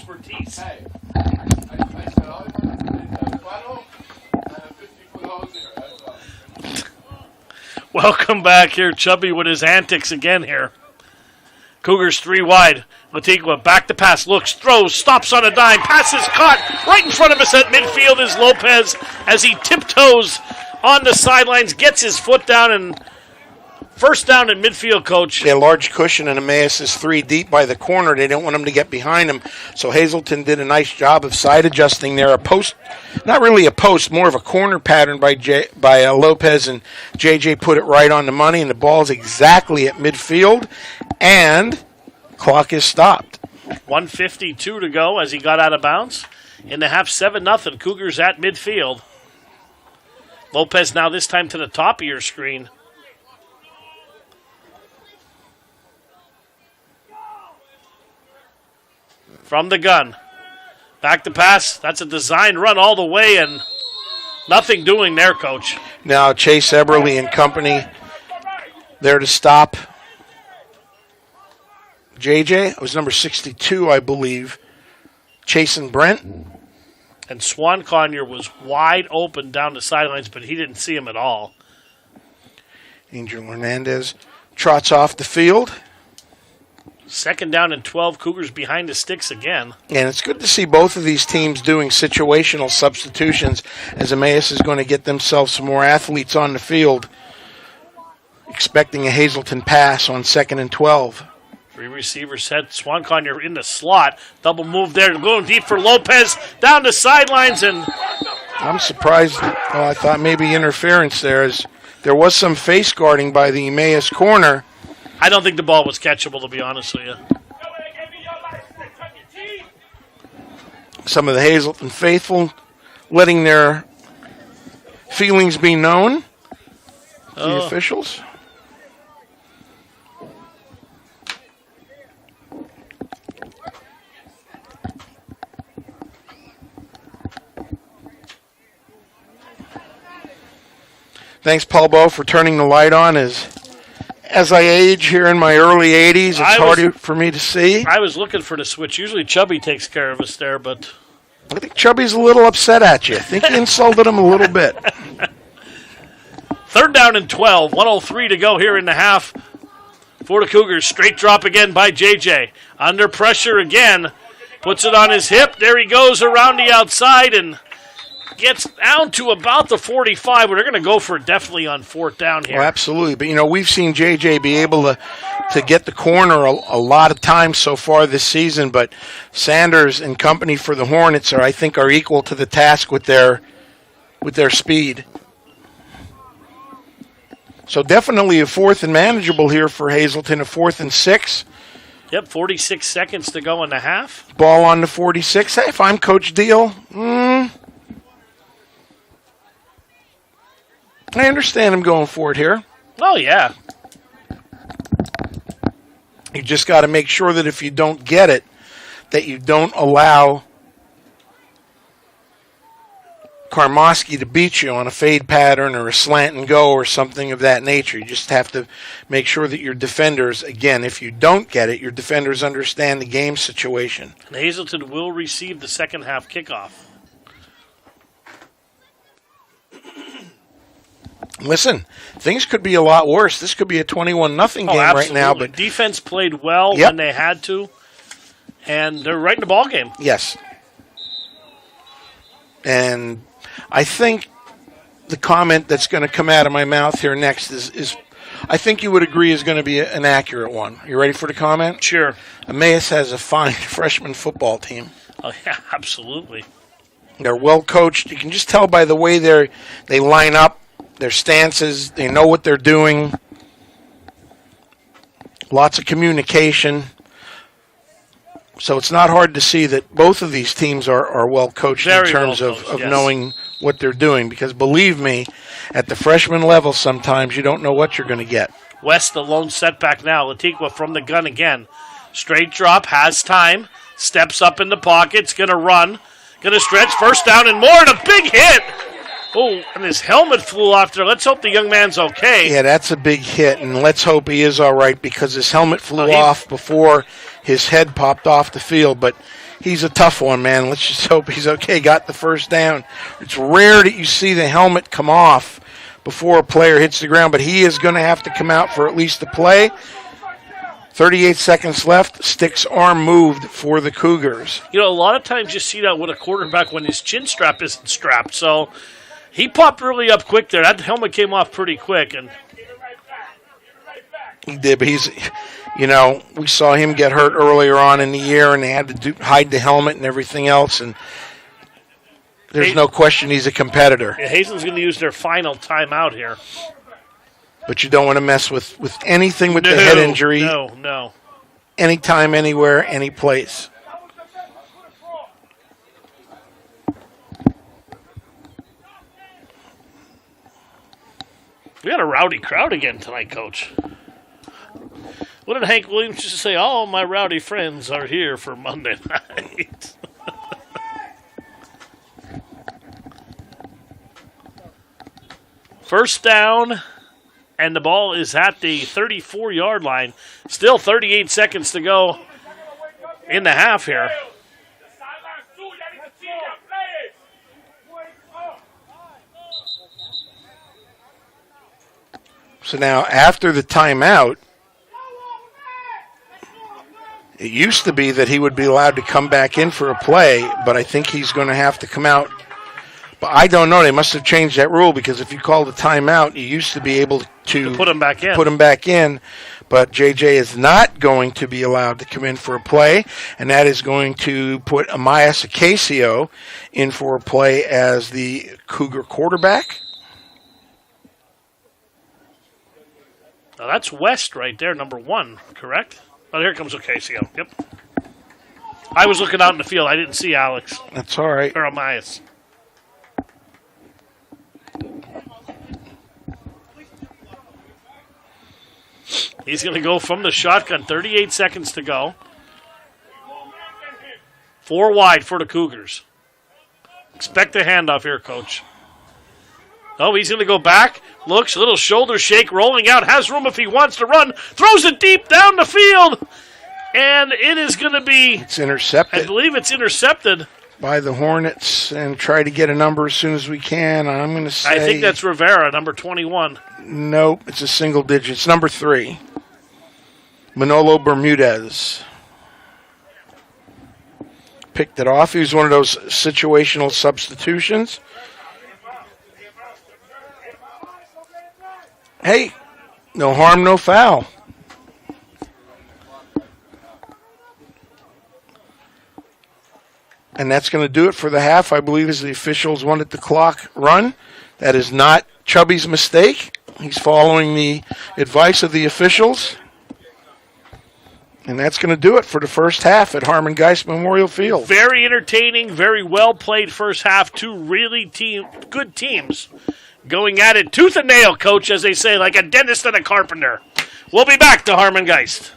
Speaker 1: expertise.
Speaker 2: Hey, I said all you want to do is funnel and a 50-foot hose here. That's all.
Speaker 1: Welcome back here, Chubby, with his antics again here. Cougars 3 wide. Latigua back to pass, looks, throws, stops on a dime, pass is caught. Right in front of us at midfield is Lopez as he tiptoes on the sidelines, gets his foot down, and first down in midfield, Coach.
Speaker 5: A large cushion, and Emmaus is 3 deep by the corner. They don't want him to get behind him. So Hazleton did a nice job of side adjusting there. A post, not really a post, more of a corner pattern by Lopez, and JJ put it right on the money, and the ball's exactly at midfield, and clock is stopped.
Speaker 1: 1:52 to go as he got out of bounds. In the half, 7-0. Cougars at midfield. Lopez now this time to the top of your screen. From the gun. Back to pass. That's a design run all the way, and nothing doing there, Coach.
Speaker 5: Now Chase Eberly and company there to stop JJ. It was number 62, I believe. Chasing Brent.
Speaker 1: And Swan Conyer was wide open down the sidelines, but he didn't see him at all.
Speaker 5: Angel Hernandez trots off the field.
Speaker 1: 2nd down and 12. Cougars behind the sticks again.
Speaker 5: And it's good to see both of these teams doing situational substitutions, as Emmaus is going to get themselves some more athletes on the field, expecting a Hazleton pass on 2nd and 12.
Speaker 1: 3 receivers set. Swan Conyer in the slot. Double move there. Going deep for Lopez. Down the sidelines, and
Speaker 5: I'm surprised. I thought maybe interference there, as there was some face guarding by the Emmaus corner.
Speaker 1: I don't think the ball was catchable, to be honest with you.
Speaker 5: Some of the Hazleton faithful letting their feelings be known to the officials. Thanks, Paul Bowe, for turning the light on. As I age here in my early 80s, it's harder for me to see.
Speaker 1: I was looking for the switch. Usually Chubby takes care of us there, but
Speaker 5: I think Chubby's a little upset at you. I think you insulted him a little bit.
Speaker 1: 3rd down and 12. 1:03 to go here in the half for the Cougars. Straight drop again by JJ. Under pressure again. Puts it on his hip. There he goes around the outside and gets down to about the 45, but they're going to go for it definitely on 4th down here.
Speaker 5: Oh, absolutely. But, we've seen JJ be able to get the corner a lot of times so far this season, but Sanders and company for the Hornets are equal to the task with their speed. So definitely a 4th and manageable here for Hazleton, a 4th and 6.
Speaker 1: Yep, 46 seconds to go in the half.
Speaker 5: Ball on the 46. Hey, if I'm Coach Deal, I understand him going for it here.
Speaker 1: Oh, yeah.
Speaker 5: You just got to make sure that if you don't get it, that you don't allow Karmoski to beat you on a fade pattern or a slant and go or something of that nature. You just have to make sure that your defenders, again, if you don't get it, your defenders understand the game situation.
Speaker 1: And Hazleton will receive the second half kickoff.
Speaker 5: Listen, things could be a lot worse. This could be a 21-0 game right now. But
Speaker 1: defense played well when they had to, and they're right in the ball game.
Speaker 5: Yes. And I think the comment that's going to come out of my mouth here next is I think you would agree is going to be an accurate one. You ready for the comment?
Speaker 1: Sure.
Speaker 5: Emmaus has a fine freshman football team.
Speaker 1: Oh, yeah, absolutely.
Speaker 5: They're well coached. You can just tell by the way they line up, their stances, they know what they're doing. Lots of communication. So it's not hard to see that both of these teams are well coached in terms of knowing what they're doing. Because believe me, at the freshman level sometimes you don't know what you're going to get.
Speaker 1: West, the lone setback now. Latigua from the gun again. Straight drop, has time. Steps up in the pocket. It's going to run. Going to stretch. First down and more. And a big hit. Oh, and his helmet flew off there. Let's hope the young man's okay.
Speaker 5: Yeah, that's a big hit, and let's hope he is all right because his helmet flew off before his head popped off the field. But he's a tough one, man. Let's just hope he's okay. Got the first down. It's rare that you see the helmet come off before a player hits the ground, but he is going to have to come out for at least the play. 38 seconds left. Stick's arm moved for the Cougars.
Speaker 1: You know, a lot of times you see that with a quarterback when his chin strap isn't strapped. So he popped really up quick there. That helmet came off pretty quick. And
Speaker 5: he did, but we saw him get hurt earlier on in the year, and they had to hide the helmet and everything else. And there's no question he's a competitor.
Speaker 1: Yeah, Hazen's going to use their final timeout here.
Speaker 5: But you don't want to mess with anything with the head injury.
Speaker 1: No.
Speaker 5: Anytime, anywhere, any place.
Speaker 1: We had a rowdy crowd again tonight, Coach. What did Hank Williams just say? All my rowdy friends are here for Monday night. First down, and the ball is at the 34-yard line. Still 38 seconds to go in the half here.
Speaker 5: So now, after the timeout, it used to be that he would be allowed to come back in for a play, but I think he's going to have to come out. But I don't know. They must have changed that rule, because if you called a timeout, you used to be able to
Speaker 1: put him back in.
Speaker 5: But JJ is not going to be allowed to come in for a play, and that is going to put Emmaus Acacio in for a play as the Cougar quarterback.
Speaker 1: Now that's West right there, number 1, correct? Oh, here comes Ocasio. Yep. I was looking out in the field. I didn't see Alex.
Speaker 5: That's all right.
Speaker 1: Or Emmaus. He's going to go from the shotgun. 38 seconds to go. 4 wide for the Cougars. Expect a handoff here, Coach. Oh, he's going to go back. Looks, a little shoulder shake, rolling out. Has room if he wants to run. Throws it deep down the field. And it is going to be...
Speaker 5: It's intercepted.
Speaker 1: I believe it's intercepted.
Speaker 5: By the Hornets, and try to get a number as soon as we can. I'm going to say...
Speaker 1: I think that's Rivera, number 21.
Speaker 5: Nope, it's a single digit. It's number 3. Manolo Bermudez. Picked it off. He was one of those situational substitutions. Hey, no harm, no foul. And that's going to do it for the half, I believe, as the officials wanted the clock run. That is not Chubby's mistake. He's following the advice of the officials. And that's going to do it for the first half at Harmon Geist Memorial Field.
Speaker 1: Very entertaining, very well played first half. 2 really good teams going at it tooth and nail, Coach, as they say, like a dentist and a carpenter. We'll be back to Harmon Geist.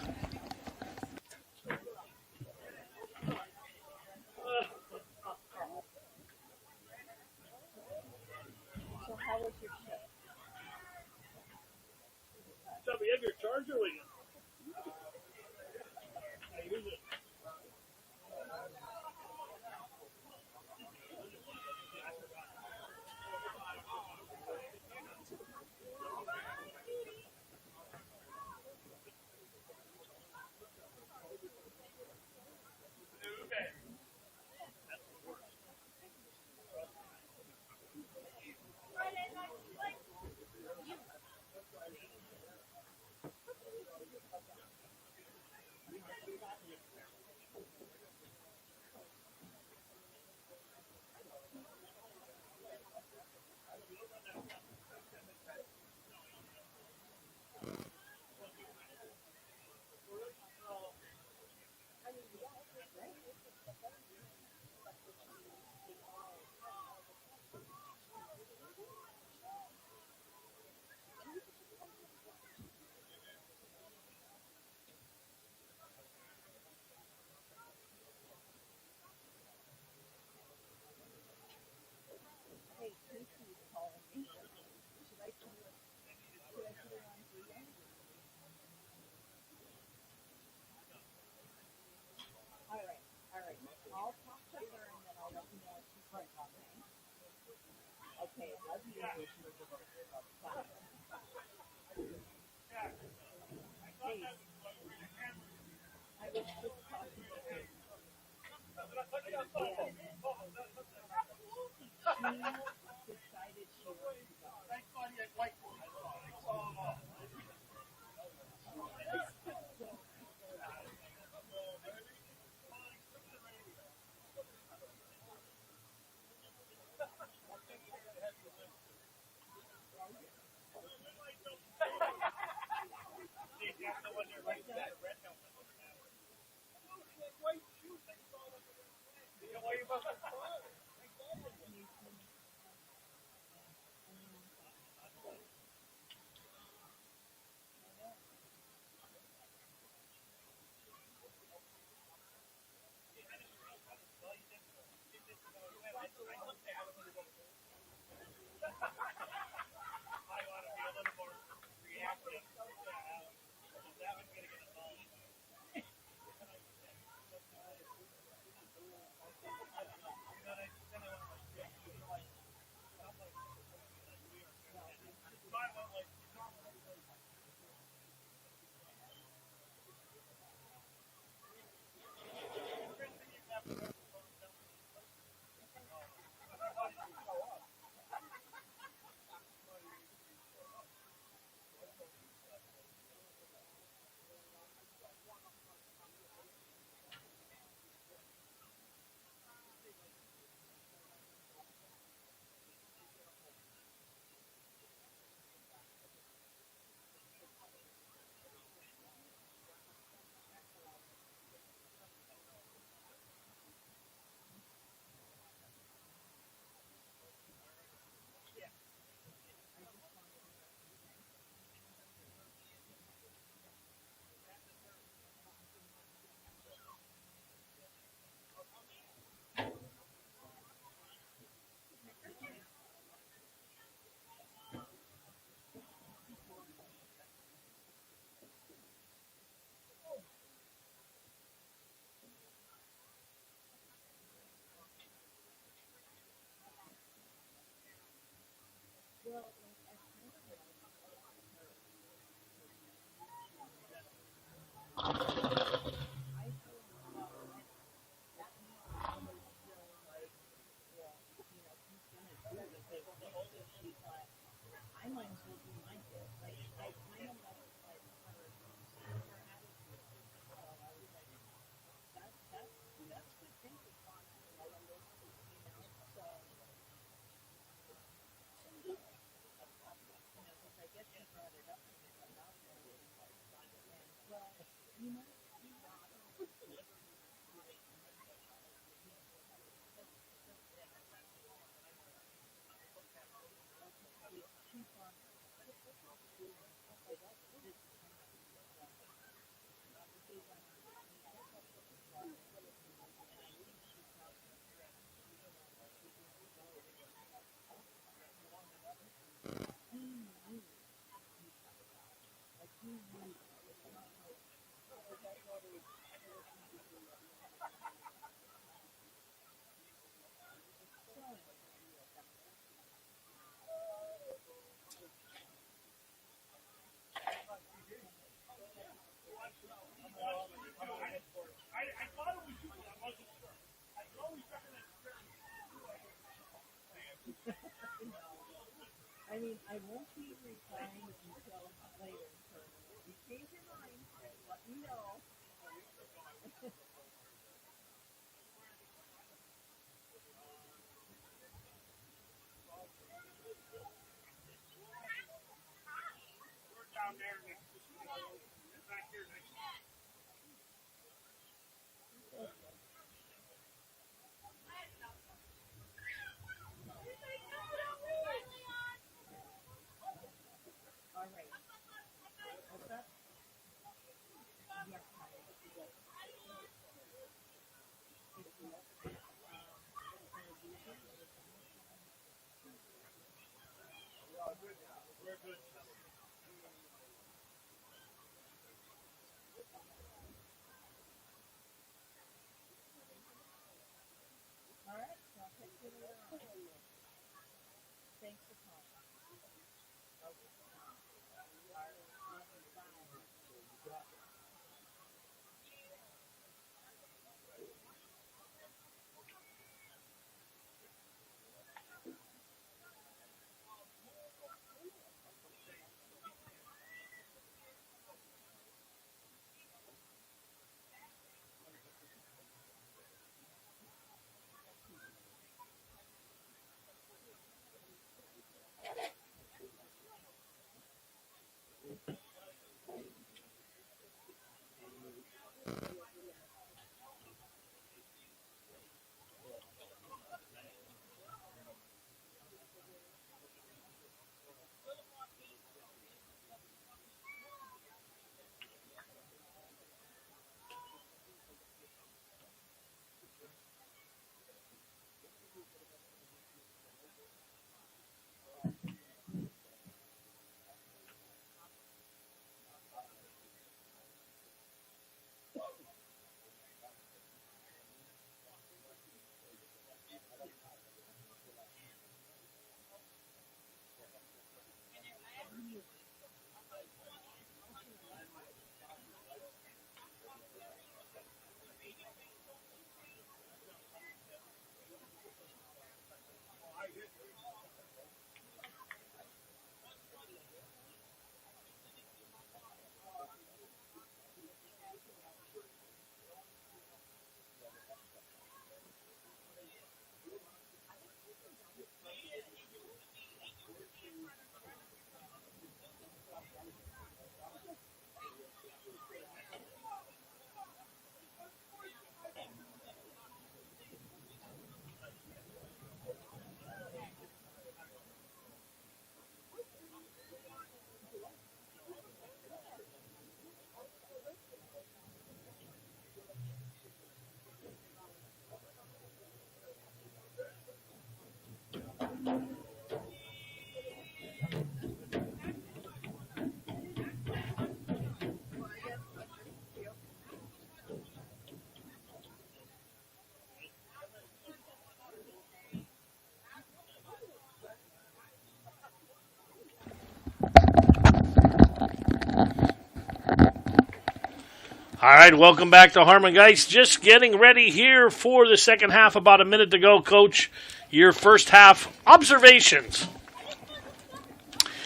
Speaker 1: All right, welcome back to Harmon Geist. Just getting ready here for the second half. About a minute to go, Coach. Your first half observations.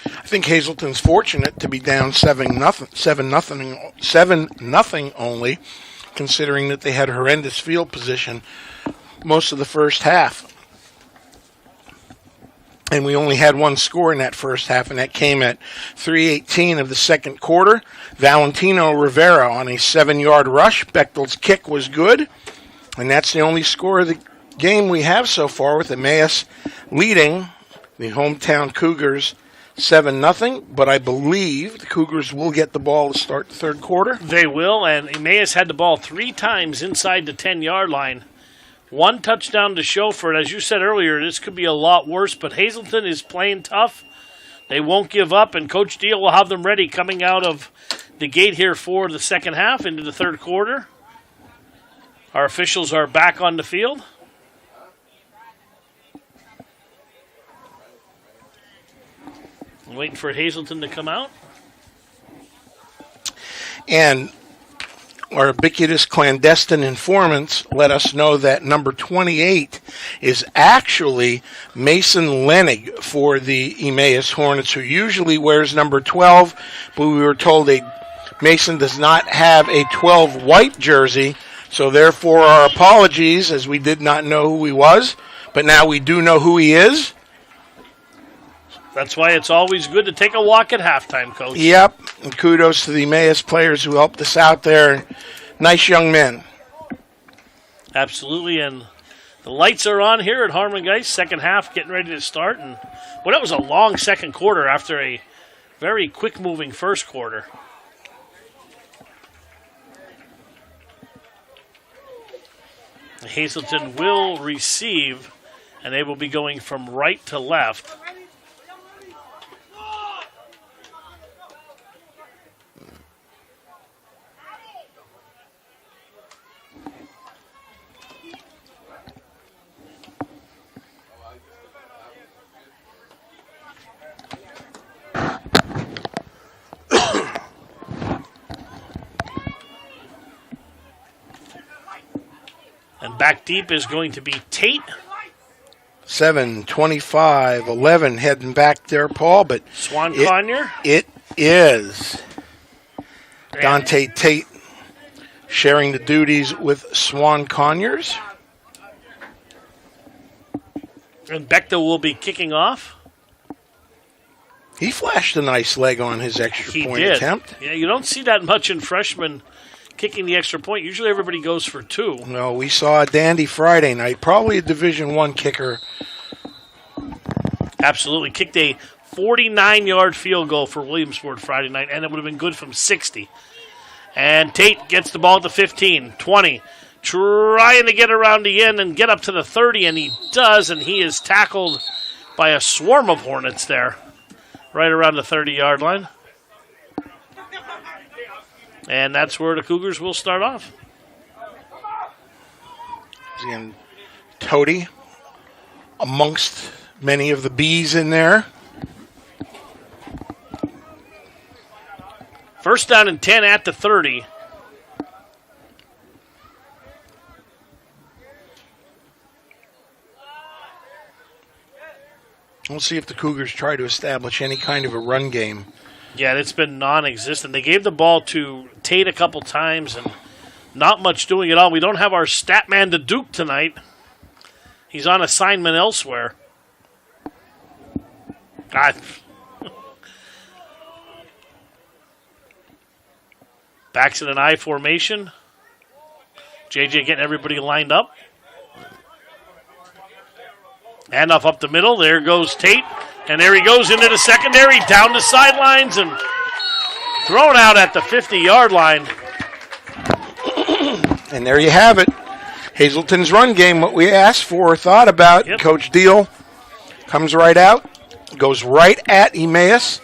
Speaker 5: I think Hazleton's fortunate to be down 7-0 only, considering that they had horrendous field position most of the first half. And we only had one score in that first half, and that came at 3:18 of the second quarter. Valentino Rivera on a 7-yard rush. Bechtel's kick was good, and that's the only score of the game we have so far, with Emmaus leading the hometown Cougars 7-0, but I believe the Cougars will get the ball to start the third quarter.
Speaker 1: They will, and Emmaus had the ball 3 times inside the 10-yard line. 1 touchdown to show for it. As you said earlier, this could be a lot worse, but Hazleton is playing tough. They won't give up, and Coach Deal will have them ready coming out of the gate here for the second half into the third quarter. Our officials are back on the field. I'm waiting for Hazleton to come out.
Speaker 5: And our ubiquitous clandestine informants let us know that number 28 is actually Mason Lenig for the Emmaus Hornets, who usually wears number 12, but we were told Mason does not have a 12 white jersey, so therefore our apologies, as we did not know who he was, but now we do know who he is.
Speaker 1: That's why it's always good to take a walk at halftime, Coach.
Speaker 5: Yep, and kudos to the Emmaus players who helped us out there. Nice young men.
Speaker 1: Absolutely, and the lights are on here at Harmon Geist. Second half getting ready to start. And that was a long second quarter after a very quick-moving first quarter. Hazleton will receive, and they will be going from right to left. And back deep is going to be Tate.
Speaker 5: 7:25-11 heading back there, Paul, but
Speaker 1: Swan Conyer.
Speaker 5: It is Dante Tate sharing the duties with Swan Conyers.
Speaker 1: And Bechtel will be kicking off.
Speaker 5: He flashed a nice leg on his extra point attempt.
Speaker 1: Yeah, you don't see that much in freshmen kicking the extra point. Usually everybody goes for 2.
Speaker 5: No, we saw a dandy Friday night, probably a Division I kicker.
Speaker 1: Absolutely. Kicked a 49-yard field goal for Williamsport Friday night, and it would have been good from 60. And Tate gets the ball at the 15, 20, trying to get around the end and get up to the 30, and he does, and he is tackled by a swarm of Hornets there, right around the 30-yard line. And that's where the Cougars will start off.
Speaker 5: And Toady amongst many of the bees in there.
Speaker 1: First down and 10 at the 30.
Speaker 5: We'll see if the Cougars try to establish any kind of a run game.
Speaker 1: Yeah, it's been non-existent. They gave the ball to Tate a couple times and not much doing at all. We don't have our stat man to Duke tonight. He's on assignment elsewhere. Backs in an I formation. JJ getting everybody lined up. Handoff up the middle. There goes Tate. And there he goes into the secondary, down the sidelines, and thrown out at the 50-yard line.
Speaker 5: And there you have it. Hazleton's run game, what we asked for, thought about.
Speaker 1: Yep.
Speaker 5: Coach Deal comes right out, goes right at Emmaus,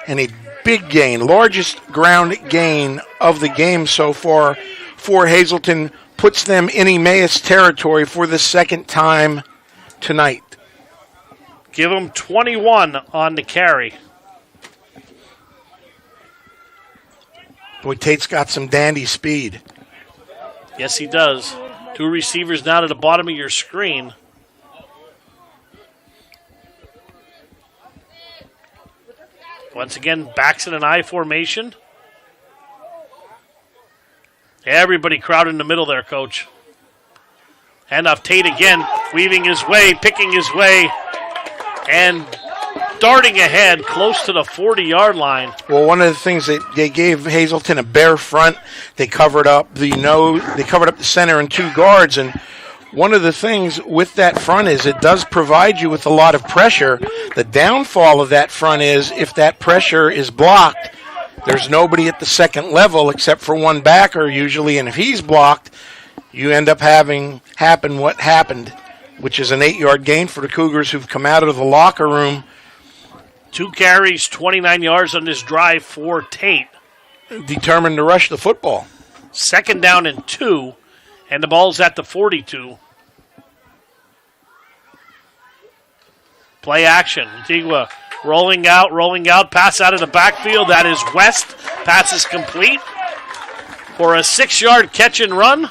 Speaker 5: and a big gain, largest ground gain of the game so far for Hazleton, puts them in Emmaus territory for the second time tonight.
Speaker 1: Give him 21 on the carry.
Speaker 5: Boy, Tate's got some dandy speed.
Speaker 1: Yes, he does. 2 receivers now to the bottom of your screen. Once again, backs in an I formation. Everybody crowded in the middle there, Coach. Handoff Tate again, weaving his way, picking his way, and darting ahead close to the 40-yard line.
Speaker 5: Well, one of the things they gave Hazleton a bare front. They covered up the center and 2 guards, and one of the things with that front is it does provide you with a lot of pressure. The downfall of that front is if that pressure is blocked, there's nobody at the second level except for one backer usually, and if he's blocked, you end up having happen what happened, which is an 8-yard gain for the Cougars who've come out of the locker room.
Speaker 1: 2 carries, 29 yards on this drive for Tate.
Speaker 5: Determined to rush the football.
Speaker 1: 2nd down and 2, and the ball's at the 42. Play action. Antigua rolling out, pass out of the backfield. That is West. Pass is complete for a 6-yard catch and run.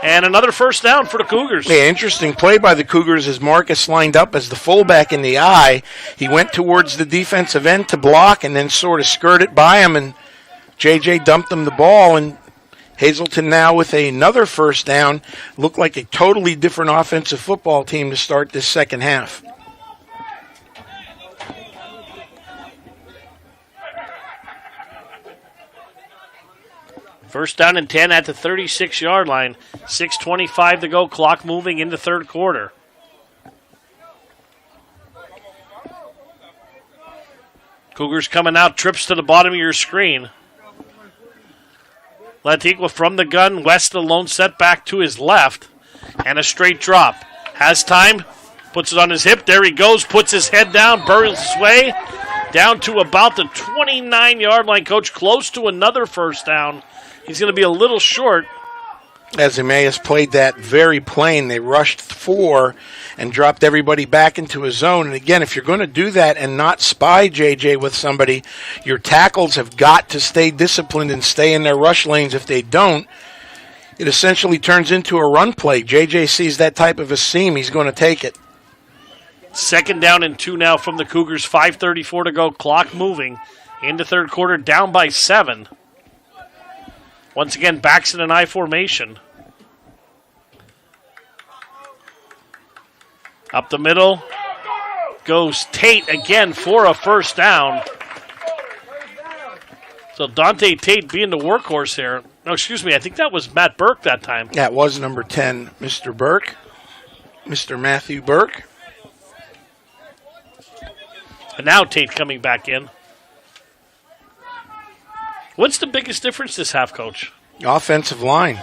Speaker 1: And another first down for the Cougars.
Speaker 5: Yeah, interesting play by the Cougars as Marcus lined up as the fullback in the I. He went towards the defensive end to block and then sort of skirted by him, and JJ dumped him the ball, and Hazleton now with another first down. Looked like a totally different offensive football team to start this second half.
Speaker 1: First down and 10 at the 36-yard line. 6:25 to go, clock moving into third quarter. Cougars coming out, trips to the bottom of your screen. Latigua from the gun, West alone set back to his left, and a straight drop. Has time, puts it on his hip, there he goes, puts his head down, burrows his way down to about the 29-yard line, Coach, close to another first down. He's going to be a little short.
Speaker 5: As Emmaus played that very plain, they rushed 4 and dropped everybody back into a zone. And again, if you're going to do that and not spy JJ with somebody, your tackles have got to stay disciplined and stay in their rush lanes. If they don't, it essentially turns into a run play. JJ sees that type of a seam, he's going to take it.
Speaker 1: 2nd down and 2 now from the Cougars. 5:34 to go, clock moving into third quarter, down by 7. Once again, backs in an I formation. Up the middle goes Tate again for a first down. So Dante Tate being the workhorse here. No, excuse me, I think that was Matt Burke that time.
Speaker 5: That was number 10, Mr. Burke, Mr. Matthew Burke.
Speaker 1: And now Tate coming back in. What's the biggest difference this half, Coach?
Speaker 5: Offensive line.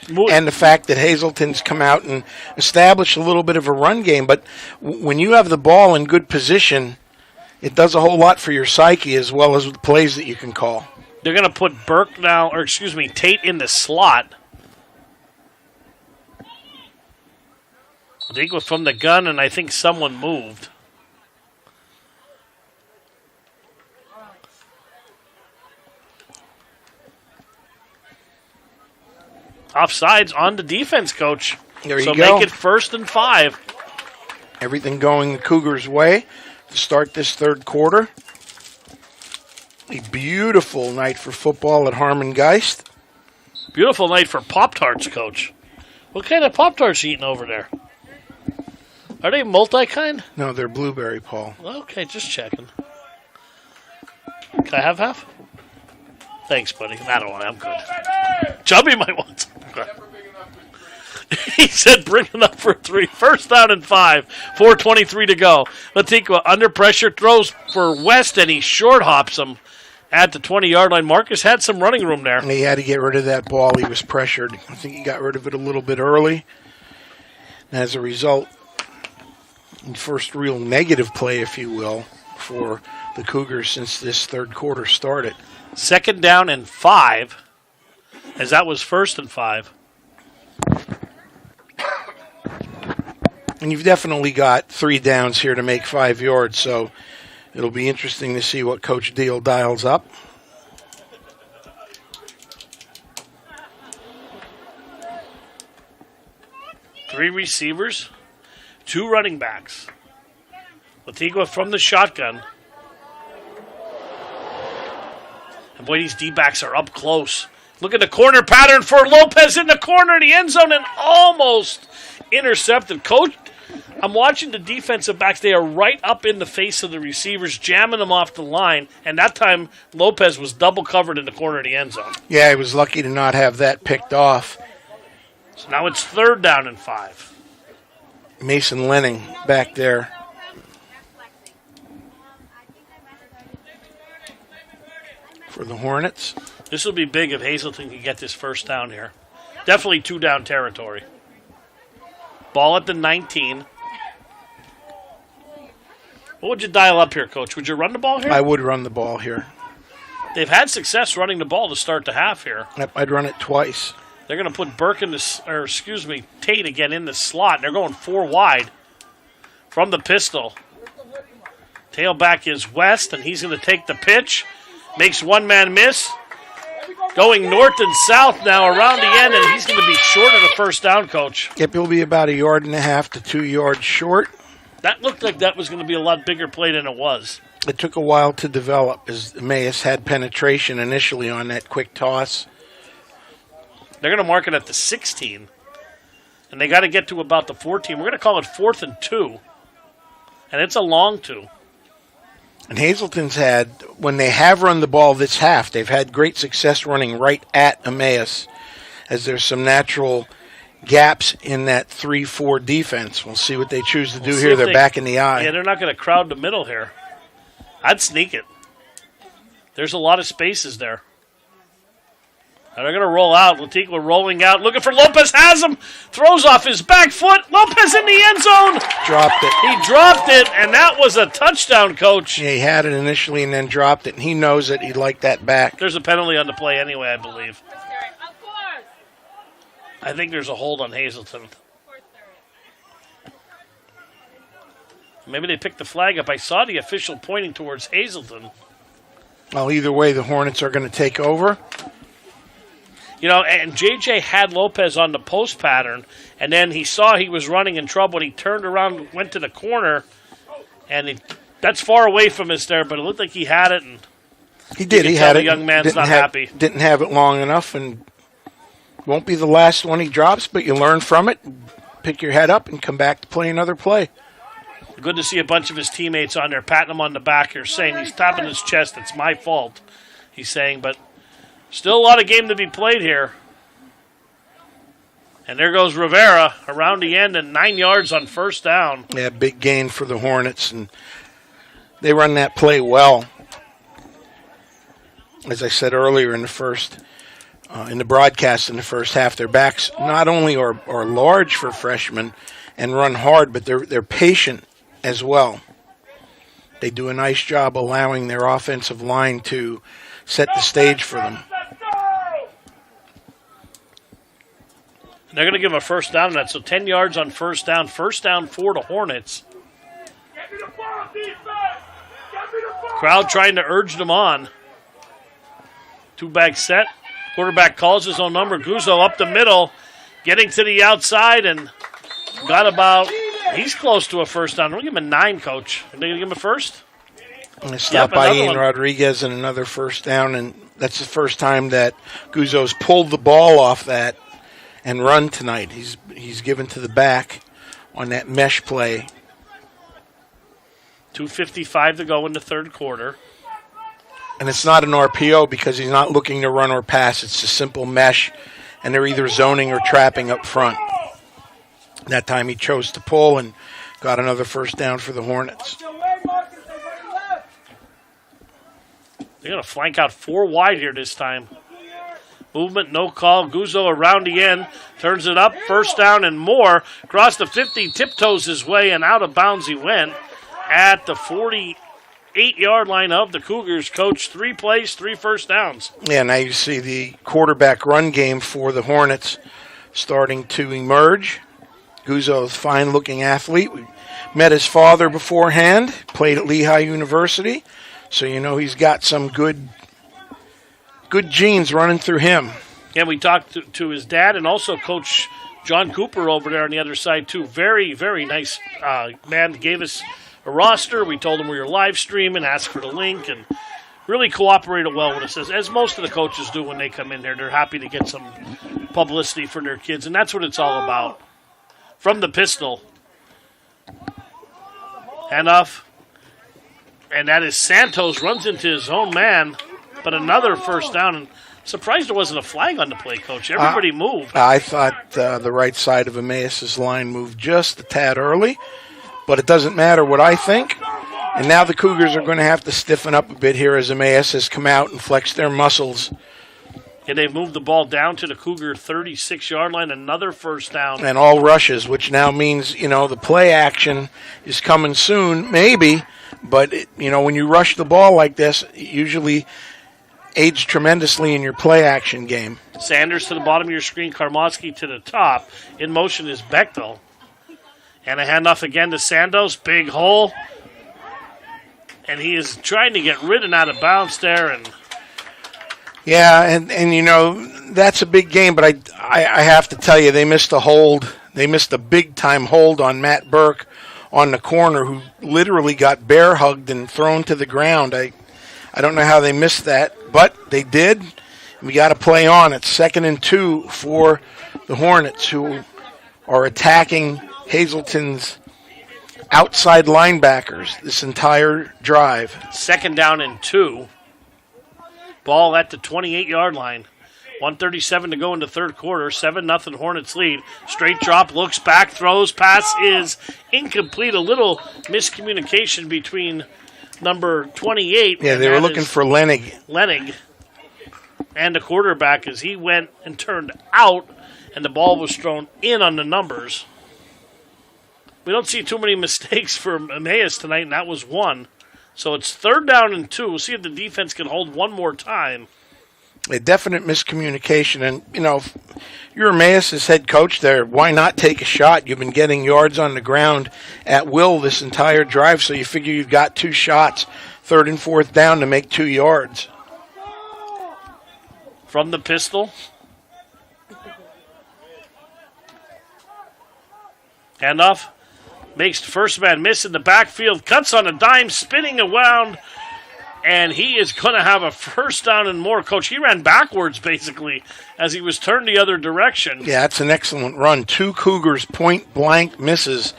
Speaker 5: And the fact that Hazleton's come out and established a little bit of a run game. But when you have the ball in good position, it does a whole lot for your psyche as well as the plays that you can call.
Speaker 1: They're going to put Tate in the slot. Antigua from the gun, and I think someone moved. Offsides on the defense, Coach.
Speaker 5: There you
Speaker 1: go.
Speaker 5: So
Speaker 1: make it 1st and 5.
Speaker 5: Everything going the Cougars' way to start this third quarter. A beautiful night for football at Harmon Geist.
Speaker 1: Beautiful night for Pop-Tarts, Coach. What kind of Pop-Tarts are you eating over there? Are they multi-kind?
Speaker 5: No, they're blueberry, Paul.
Speaker 1: Okay, just checking. Can I have half? Thanks, buddy. I don't want it. I'm good. Chubby might want some. Okay. He said bring it up for 3. First down and 5. 4:23 to go. Latigua under pressure, throws for West, and he short hops him at the 20-yard line. Marcus had some running room there.
Speaker 5: And he had to get rid of that ball. He was pressured. I think he got rid of it a little bit early. And as a result, first real negative play, if you will, for the Cougars since this third quarter started.
Speaker 1: 2nd down and 5, as that was 1st and 5.
Speaker 5: And you've definitely got 3 downs here to make 5 yards, so it'll be interesting to see what Coach Deal dials up.
Speaker 1: 3 receivers, 2 running backs. Latigua from the shotgun. And boy, these D-backs are up close. Look at the corner pattern for Lopez in the corner of the end zone and almost intercepted. Coach, I'm watching the defensive backs. They are right up in the face of the receivers, jamming them off the line. And that time, Lopez was double covered in the corner of the end zone.
Speaker 5: Yeah, he was lucky to not have that picked off.
Speaker 1: So now it's 3rd down and 5.
Speaker 5: Mason Lenning back there. For the Hornets.
Speaker 1: This will be big if Hazleton can get this first down here. Definitely 2-down territory. Ball at the 19. What would you dial up here, Coach? Would you run the ball here?
Speaker 5: I would run the ball here.
Speaker 1: They've had success running the ball to start the half here.
Speaker 5: Yep, I'd run it twice.
Speaker 1: They're going to put Tate again in the slot. They're going 4 wide from the pistol. Tailback is West, and he's going to take the pitch. Makes one man miss. Going north and south now around the end, and he's going to be short of the first down, Coach.
Speaker 5: Yep, he'll be about 1.5 to 2 yards short.
Speaker 1: That looked like that was going to be a lot bigger play than it was.
Speaker 5: It took a while to develop as Emmaus had penetration initially on that quick toss.
Speaker 1: They're going to mark it at the 16, and they got to get to about the 14. We're going to call it 4th and 2, and it's a long 2.
Speaker 5: And Hazleton's had, when they have run the ball this half, they've had great success running right at Emmaus, as there's some natural gaps in that 3-4 defense. We'll see what they choose to do here. They're back in the eye.
Speaker 1: Yeah, they're not going to crowd the middle here. I'd sneak it. There's a lot of spaces there. And they're going to roll out. Latigua rolling out, looking for Lopez. Has him. Throws off his back foot. Lopez in the end zone.
Speaker 5: Dropped it.
Speaker 1: He dropped it, and that was a touchdown, Coach.
Speaker 5: Yeah, he had it initially and then dropped it, and he knows it. He'd like that back.
Speaker 1: There's a penalty on the play anyway, I believe. I think there's a hold on Hazleton. Maybe they picked the flag up. I saw the official pointing towards Hazleton.
Speaker 5: Well, either way, the Hornets are going to take over.
Speaker 1: You know, and JJ had Lopez on the post pattern, and then he saw he was running in trouble, and he turned around, went to the corner, and that's far away from us there, but it looked like he had it. And
Speaker 5: he did. He had it.
Speaker 1: The young man's not happy.
Speaker 5: Didn't have it long enough, and won't be the last one he drops, but you learn from it, pick your head up, and come back to play another play.
Speaker 1: Good to see a bunch of his teammates on there patting him on the back here, saying he's tapping his chest. It's my fault, he's saying, but still a lot of game to be played here. And there goes Rivera around the end and 9 yards on first down.
Speaker 5: Yeah, big gain for the Hornets, and they run that play well. As I said earlier in the broadcast in the first half, their backs not only are large for freshmen and run hard, but they're patient as well. They do a nice job allowing their offensive line to set the stage for them.
Speaker 1: They're going to give him a first down on that, so 10 yards on first down. First down for the Hornets. Crowd trying to urge them on. 2-back set. Quarterback calls his own number. Guzzo up the middle, getting to the outside, and got about, he's close to a first down. We'll give him a 9, Coach. Are they going to give him a first?
Speaker 5: I'm going to stop by Ian Rodriguez and another first down, and that's the first time that Guzzo's pulled the ball off that and run tonight. He's given to the back on that mesh play.
Speaker 1: 2:55 to go in the third quarter.
Speaker 5: And it's not an RPO because he's not looking to run or pass. It's a simple mesh, and they're either zoning or trapping up front. That time he chose to pull and got another first down for the Hornets.
Speaker 1: They're going to flank out 4 wide here this time. Movement, no call. Guzzo around the end. Turns it up. First down and more. Across the 50. Tiptoes his way and out of bounds he went at the 48-yard line of the Cougars. Coach, 3 plays, 3 first downs.
Speaker 5: Yeah, now you see the quarterback run game for the Hornets starting to emerge. Guzzo's a fine-looking athlete. We met his father beforehand. Played at Lehigh University. So you know he's got some good genes running through him.
Speaker 1: Yeah, we talked to his dad and also Coach John Cooper over there on the other side, too. Very, very nice man. Gave us a roster. We told him we were live streaming, asked for the link, and really cooperated well with us, as most of the coaches do when they come in there. They're happy to get some publicity for their kids, and that's what it's all about. From the pistol. Handoff. And that is Santos, runs into his own man, but another first down. And surprised there wasn't a flag on the play, Coach. Everybody moved.
Speaker 5: I thought the right side of Emmaus' line moved just a tad early, but it doesn't matter what I think. And now the Cougars are going to have to stiffen up a bit here as Emmaus has come out and flexed their muscles.
Speaker 1: And they've moved the ball down to the Cougar 36-yard line, another first down.
Speaker 5: And all rushes, which now means, the play action is coming soon, maybe. But, when you rush the ball like this, it usually aids tremendously in your play action game.
Speaker 1: Sanders to the bottom of your screen, Karmoski to the top. In motion is Bechtel. And a handoff again to Santos, big hole. And he is trying to get ridden out of bounds there.
Speaker 5: Yeah, and that's a big game, but I have to tell you, they missed a hold. They missed a big-time hold on Matt Burke on the corner, who literally got bear hugged and thrown to the ground. I don't know how they missed that, but they did. We got to play on. It's 2nd and 2 for the Hornets, who are attacking Hazleton's outside linebackers this entire drive.
Speaker 1: 2nd down and 2. Ball at the 28-yard line. 1:37 to go in the third quarter. 7-0 Hornets lead. Straight drop, looks back, throws. Pass is incomplete. A little miscommunication between number 28.
Speaker 5: Yeah, they were looking for Lenig.
Speaker 1: And the quarterback as he went and turned out, and the ball was thrown in on the numbers. We don't see too many mistakes for Emmaus tonight, and that was one. So it's 3rd down and 2. We'll see if the defense can hold one more time.
Speaker 5: A definite miscommunication. And, if you're Emmaus' head coach there, why not take a shot? You've been getting yards on the ground at will this entire drive, so you figure you've got 2 shots, 3rd and 4th down to make 2 yards.
Speaker 1: From the pistol. Handoff. Makes first man miss in the backfield. Cuts on a dime, spinning around. And he is going to have a first down and more. Coach, he ran backwards, basically, as he was turned the other direction.
Speaker 5: Yeah, that's an excellent run. 2 Cougars point-blank misses,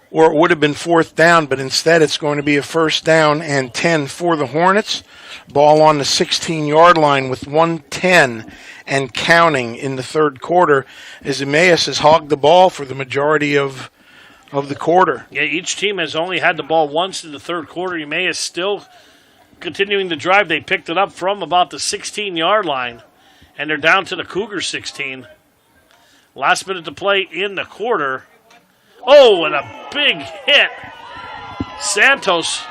Speaker 5: or it would have been 4th down, but instead it's going to be a first down and 10 for the Hornets. Ball on the 16-yard line with 1:10 and counting in the third quarter, as Emmaus has hogged the ball for the majority of the quarter.
Speaker 1: Yeah, each team has only had the ball once in the third quarter. Emmaus still continuing the drive. They picked it up from about the 16-yard line, and they're down to the Cougar 16. Last minute to play in the quarter. Oh, and a big hit. Santos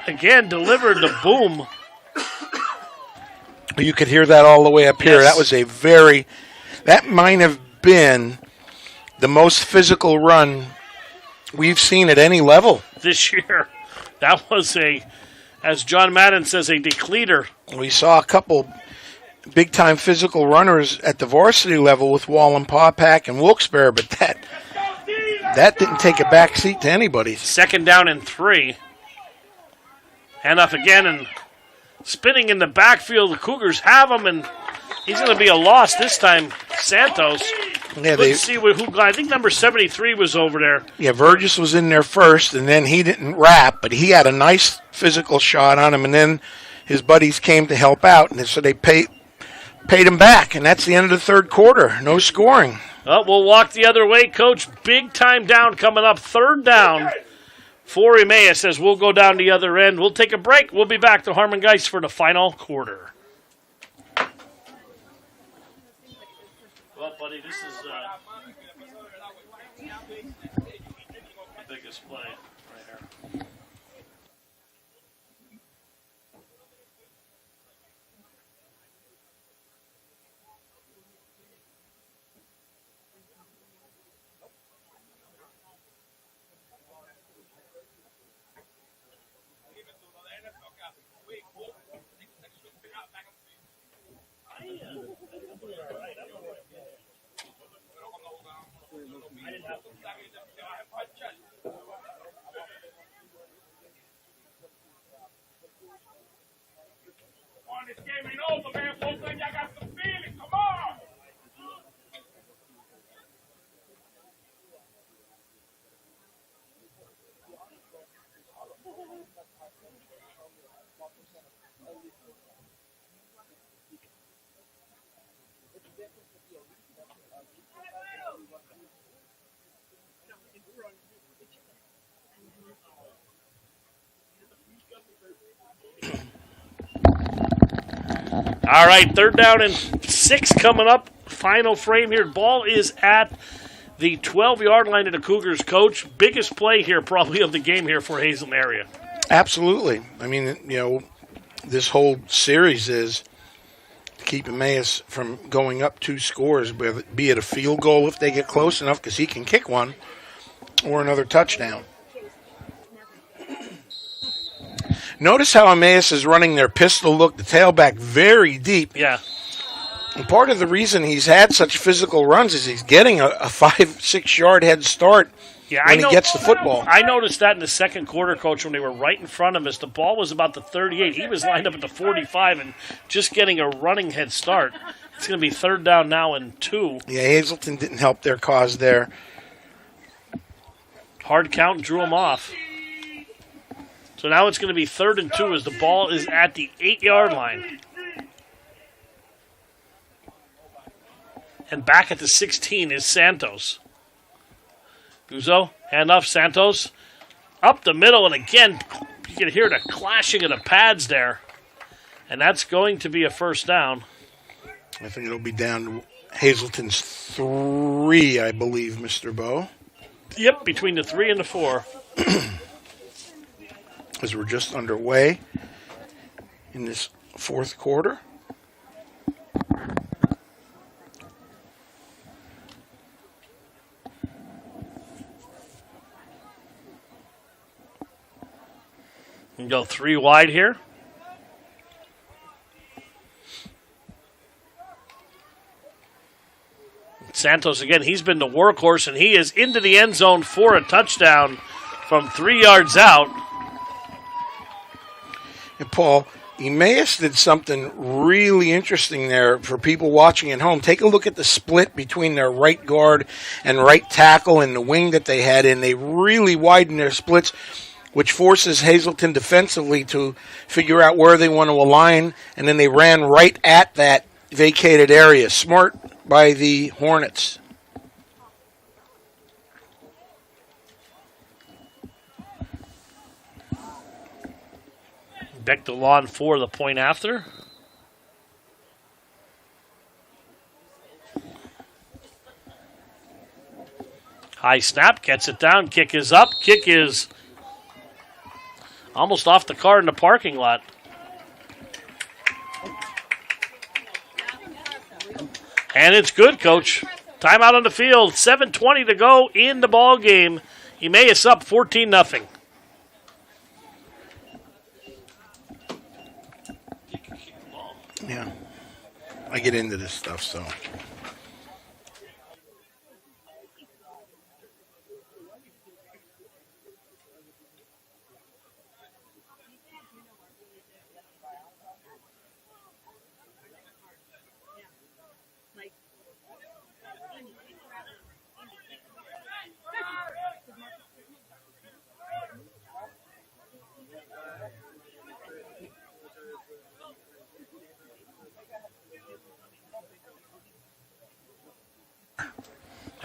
Speaker 1: again delivered the boom.
Speaker 5: You could hear that all the way up here.
Speaker 1: Yes.
Speaker 5: That might have been the most physical run we've seen at any level
Speaker 1: this year. That was as John Madden says, a decleater.
Speaker 5: We saw a couple big-time physical runners at the varsity level with Wallen Popak and Wilkes-Barre, but that didn't take a back seat to anybody.
Speaker 1: 2nd down and 3. Handoff again, and spinning in the backfield. The Cougars have him, and he's going to be a loss this time. Santos.
Speaker 5: Yeah,
Speaker 1: Let's see who. I think number 73 was over there.
Speaker 5: Yeah, Burgess was in there first, and then he didn't wrap, but he had a nice physical shot on him, and then his buddies came to help out, and so they paid him back, and that's the end of the third quarter. No scoring.
Speaker 1: Oh, we'll walk the other way, Coach. Big time down coming up. 3rd down for Emmaus as we'll go down the other end. We'll take a break. We'll be back to Harmon Geist for the final quarter. Well, buddy, this is the biggest play right here.
Speaker 4: This game ain't over, man. Both of y'all got some feeling. Come on.
Speaker 1: All right, 3rd down and 6 coming up. Final frame here. Ball is at the 12-yard line of the Cougars, coach. Biggest play here probably of the game here for Hazleton area.
Speaker 5: Absolutely. I mean, this whole series is to keep Emmaus from going up 2 scores, be it a field goal if they get close enough, because he can kick one, or another touchdown. Notice how Emmaus is running their pistol look, the tailback very deep.
Speaker 1: Yeah.
Speaker 5: And part of the reason he's had such physical runs is he's getting a 5-6 yard head start when he gets the football.
Speaker 1: I noticed that in the second quarter, coach, when they were right in front of us. The ball was about the 38. He was lined up at the 45 and just getting a running head start. It's going to be 3rd down now and 2.
Speaker 5: Yeah, Hazleton didn't help their cause there.
Speaker 1: Hard count, drew him off. So now it's going to be 3rd and 2 as the ball is at the 8-yard line. And back at the 16 is Santos. Guzzo, handoff, Santos. Up the middle, and again, you can hear the clashing of the pads there. And that's going to be a 1st down.
Speaker 5: I think it'll be down to Hazleton's 3, I believe, Mr. Bowe.
Speaker 1: Yep, between the 3 and the 4.
Speaker 5: As we're just underway in this 4th quarter.
Speaker 1: And go 3 wide here. Santos again, he's been the workhorse, and he is into the end zone for a touchdown from 3 yards out.
Speaker 5: And Paul, Emmaus did something really interesting there for people watching at home. Take a look at the split between their right guard and right tackle and the wing that they had in. They really widened their splits, which forces Hazleton defensively to figure out where they want to align, and then they ran right at that vacated area. Smart by the Hornets.
Speaker 1: Beck the lawn for the point after. High snap, gets it down, kick is up, kick is almost off the car in the parking lot. And it's good, coach. Timeout on the field, 7:20 to go in the ball game. Emmaus up 14-0.
Speaker 5: Yeah, I get into this stuff, so.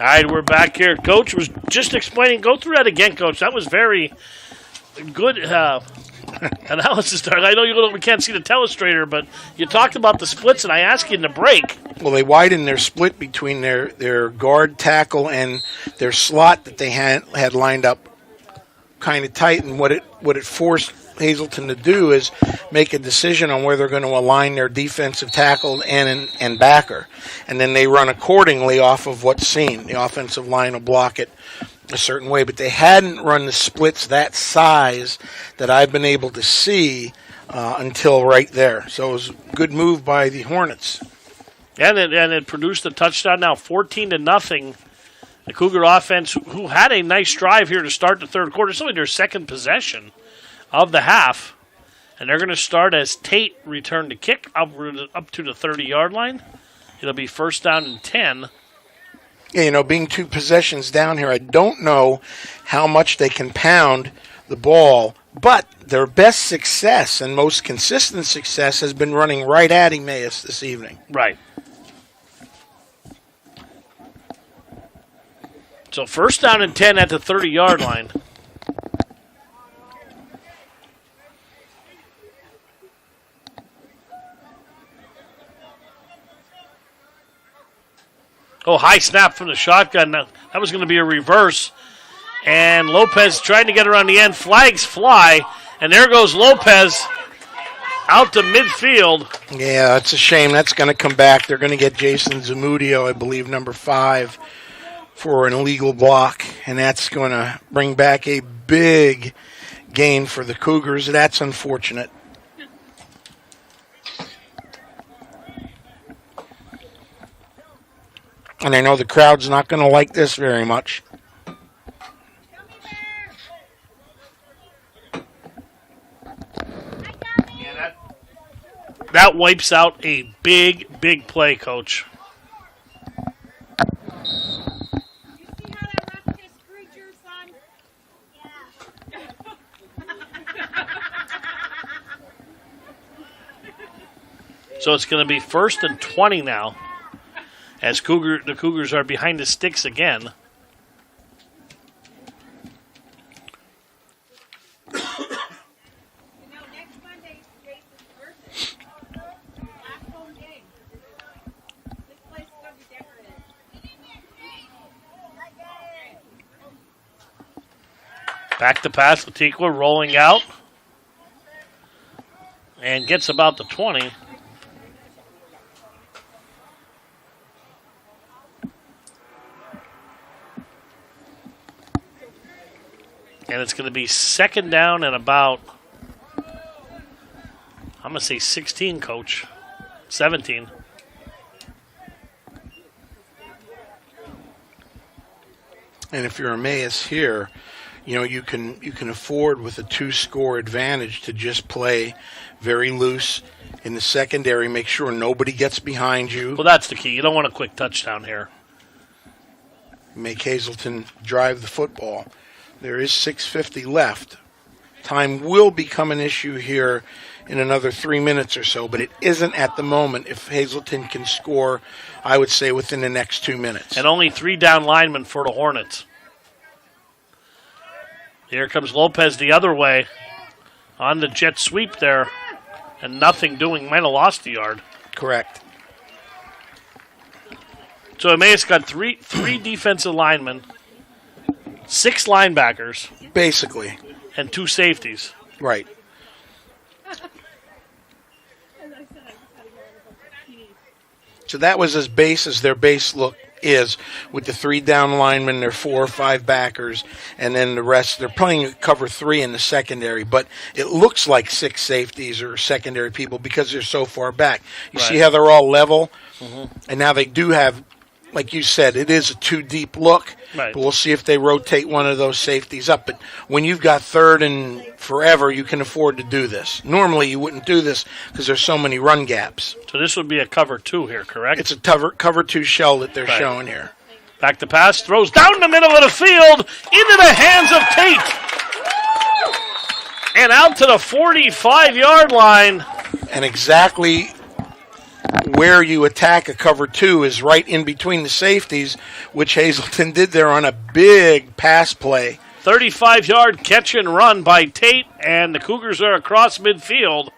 Speaker 1: All right, we're back here. Coach was just explaining. Go through that again, Coach. That was very good analysis there. I know we can't see the telestrator, but you talked about the splits, and I asked you in the break.
Speaker 5: Well, they widened their split between their guard tackle and their slot that they had lined up kind of tight, and what it forced Hazleton to do is make a decision on where they're going to align their defensive tackle and backer. And then they run accordingly off of what's seen. The offensive line will block it a certain way, but they hadn't run the splits that size that I've been able to see until right there. So it was a good move by the Hornets.
Speaker 1: And it produced a touchdown now, 14-0. The Cougar offense, who had a nice drive here to start the third quarter, it's only their second possession of the half, And they're going to start as Tate returned to kick up to the 30-yard line. It'll be first down and 10.
Speaker 5: Yeah, being 2 possessions down here, I don't know how much they can pound the ball, but their best success and most consistent success has been running right at Emmaus this evening.
Speaker 1: Right. So first down and 10 at the 30-yard line. Oh, high snap from the shotgun. That was going to be a reverse. And Lopez trying to get around the end. Flags fly. And there goes Lopez out to midfield.
Speaker 5: Yeah, it's a shame. That's going to come back. They're going to get Jason Zamudio, I believe, number 5, for an illegal block. And that's going to bring back a big gain for the Cougars. That's unfortunate. And I know the crowd's not going to like this very much.
Speaker 1: Yeah, that wipes out a big, big play, Coach.
Speaker 3: You see how that ref just screwed your son?
Speaker 1: So it's going to be first and 20 now, as the Cougars are behind the sticks again.
Speaker 3: Next Monday's Jason's birthday. Last home game. This place is going to be decorated.
Speaker 1: Back to pass, Latiqua rolling out. And gets about the 20. And it's going to be second down and about, I'm going to say 16, Coach. 17.
Speaker 5: And if you're Emmaus here, you can afford with a 2-score advantage to just play very loose in the secondary, make sure nobody gets behind you.
Speaker 1: Well, that's the key. You don't want a quick touchdown here.
Speaker 5: Make Hazleton drive the football. There is 6:50 left. Time will become an issue here in another 3 minutes or so, but it isn't at the moment if Hazleton can score, I would say, within the next 2 minutes.
Speaker 1: And only 3 down linemen for the Hornets. Here comes Lopez the other way on the jet sweep there, and nothing doing. Might have lost the yard.
Speaker 5: Correct.
Speaker 1: So Emmaus got three defensive linemen, 6 linebackers,
Speaker 5: Basically.
Speaker 1: and 2 safeties.
Speaker 5: Right. So that was as base as their base look is, with the 3 down linemen, their 4 or 5 backers, and then the rest. They're playing cover 3 in the secondary, but it looks like 6 safeties or secondary people because they're so far back. You see how they're all level? Mm-hmm. And now they do have, like you said, it is a 2-deep look,
Speaker 1: Right.
Speaker 5: but we'll see if they rotate one of those safeties up. But when you've got 3rd and forever, you can afford to do this. Normally you wouldn't do this because there's so many run gaps.
Speaker 1: So this would be a cover 2 here, correct?
Speaker 5: It's a cover 2 shell that they're showing here.
Speaker 1: Back to pass, throws down the middle of the field, into the hands of Tate. And out to the 45-yard line.
Speaker 5: And exactly where you attack a cover 2 is right in between the safeties, which Hazleton did there on a big pass play.
Speaker 1: 35-yard catch and run by Tate, and the Cougars are across midfield.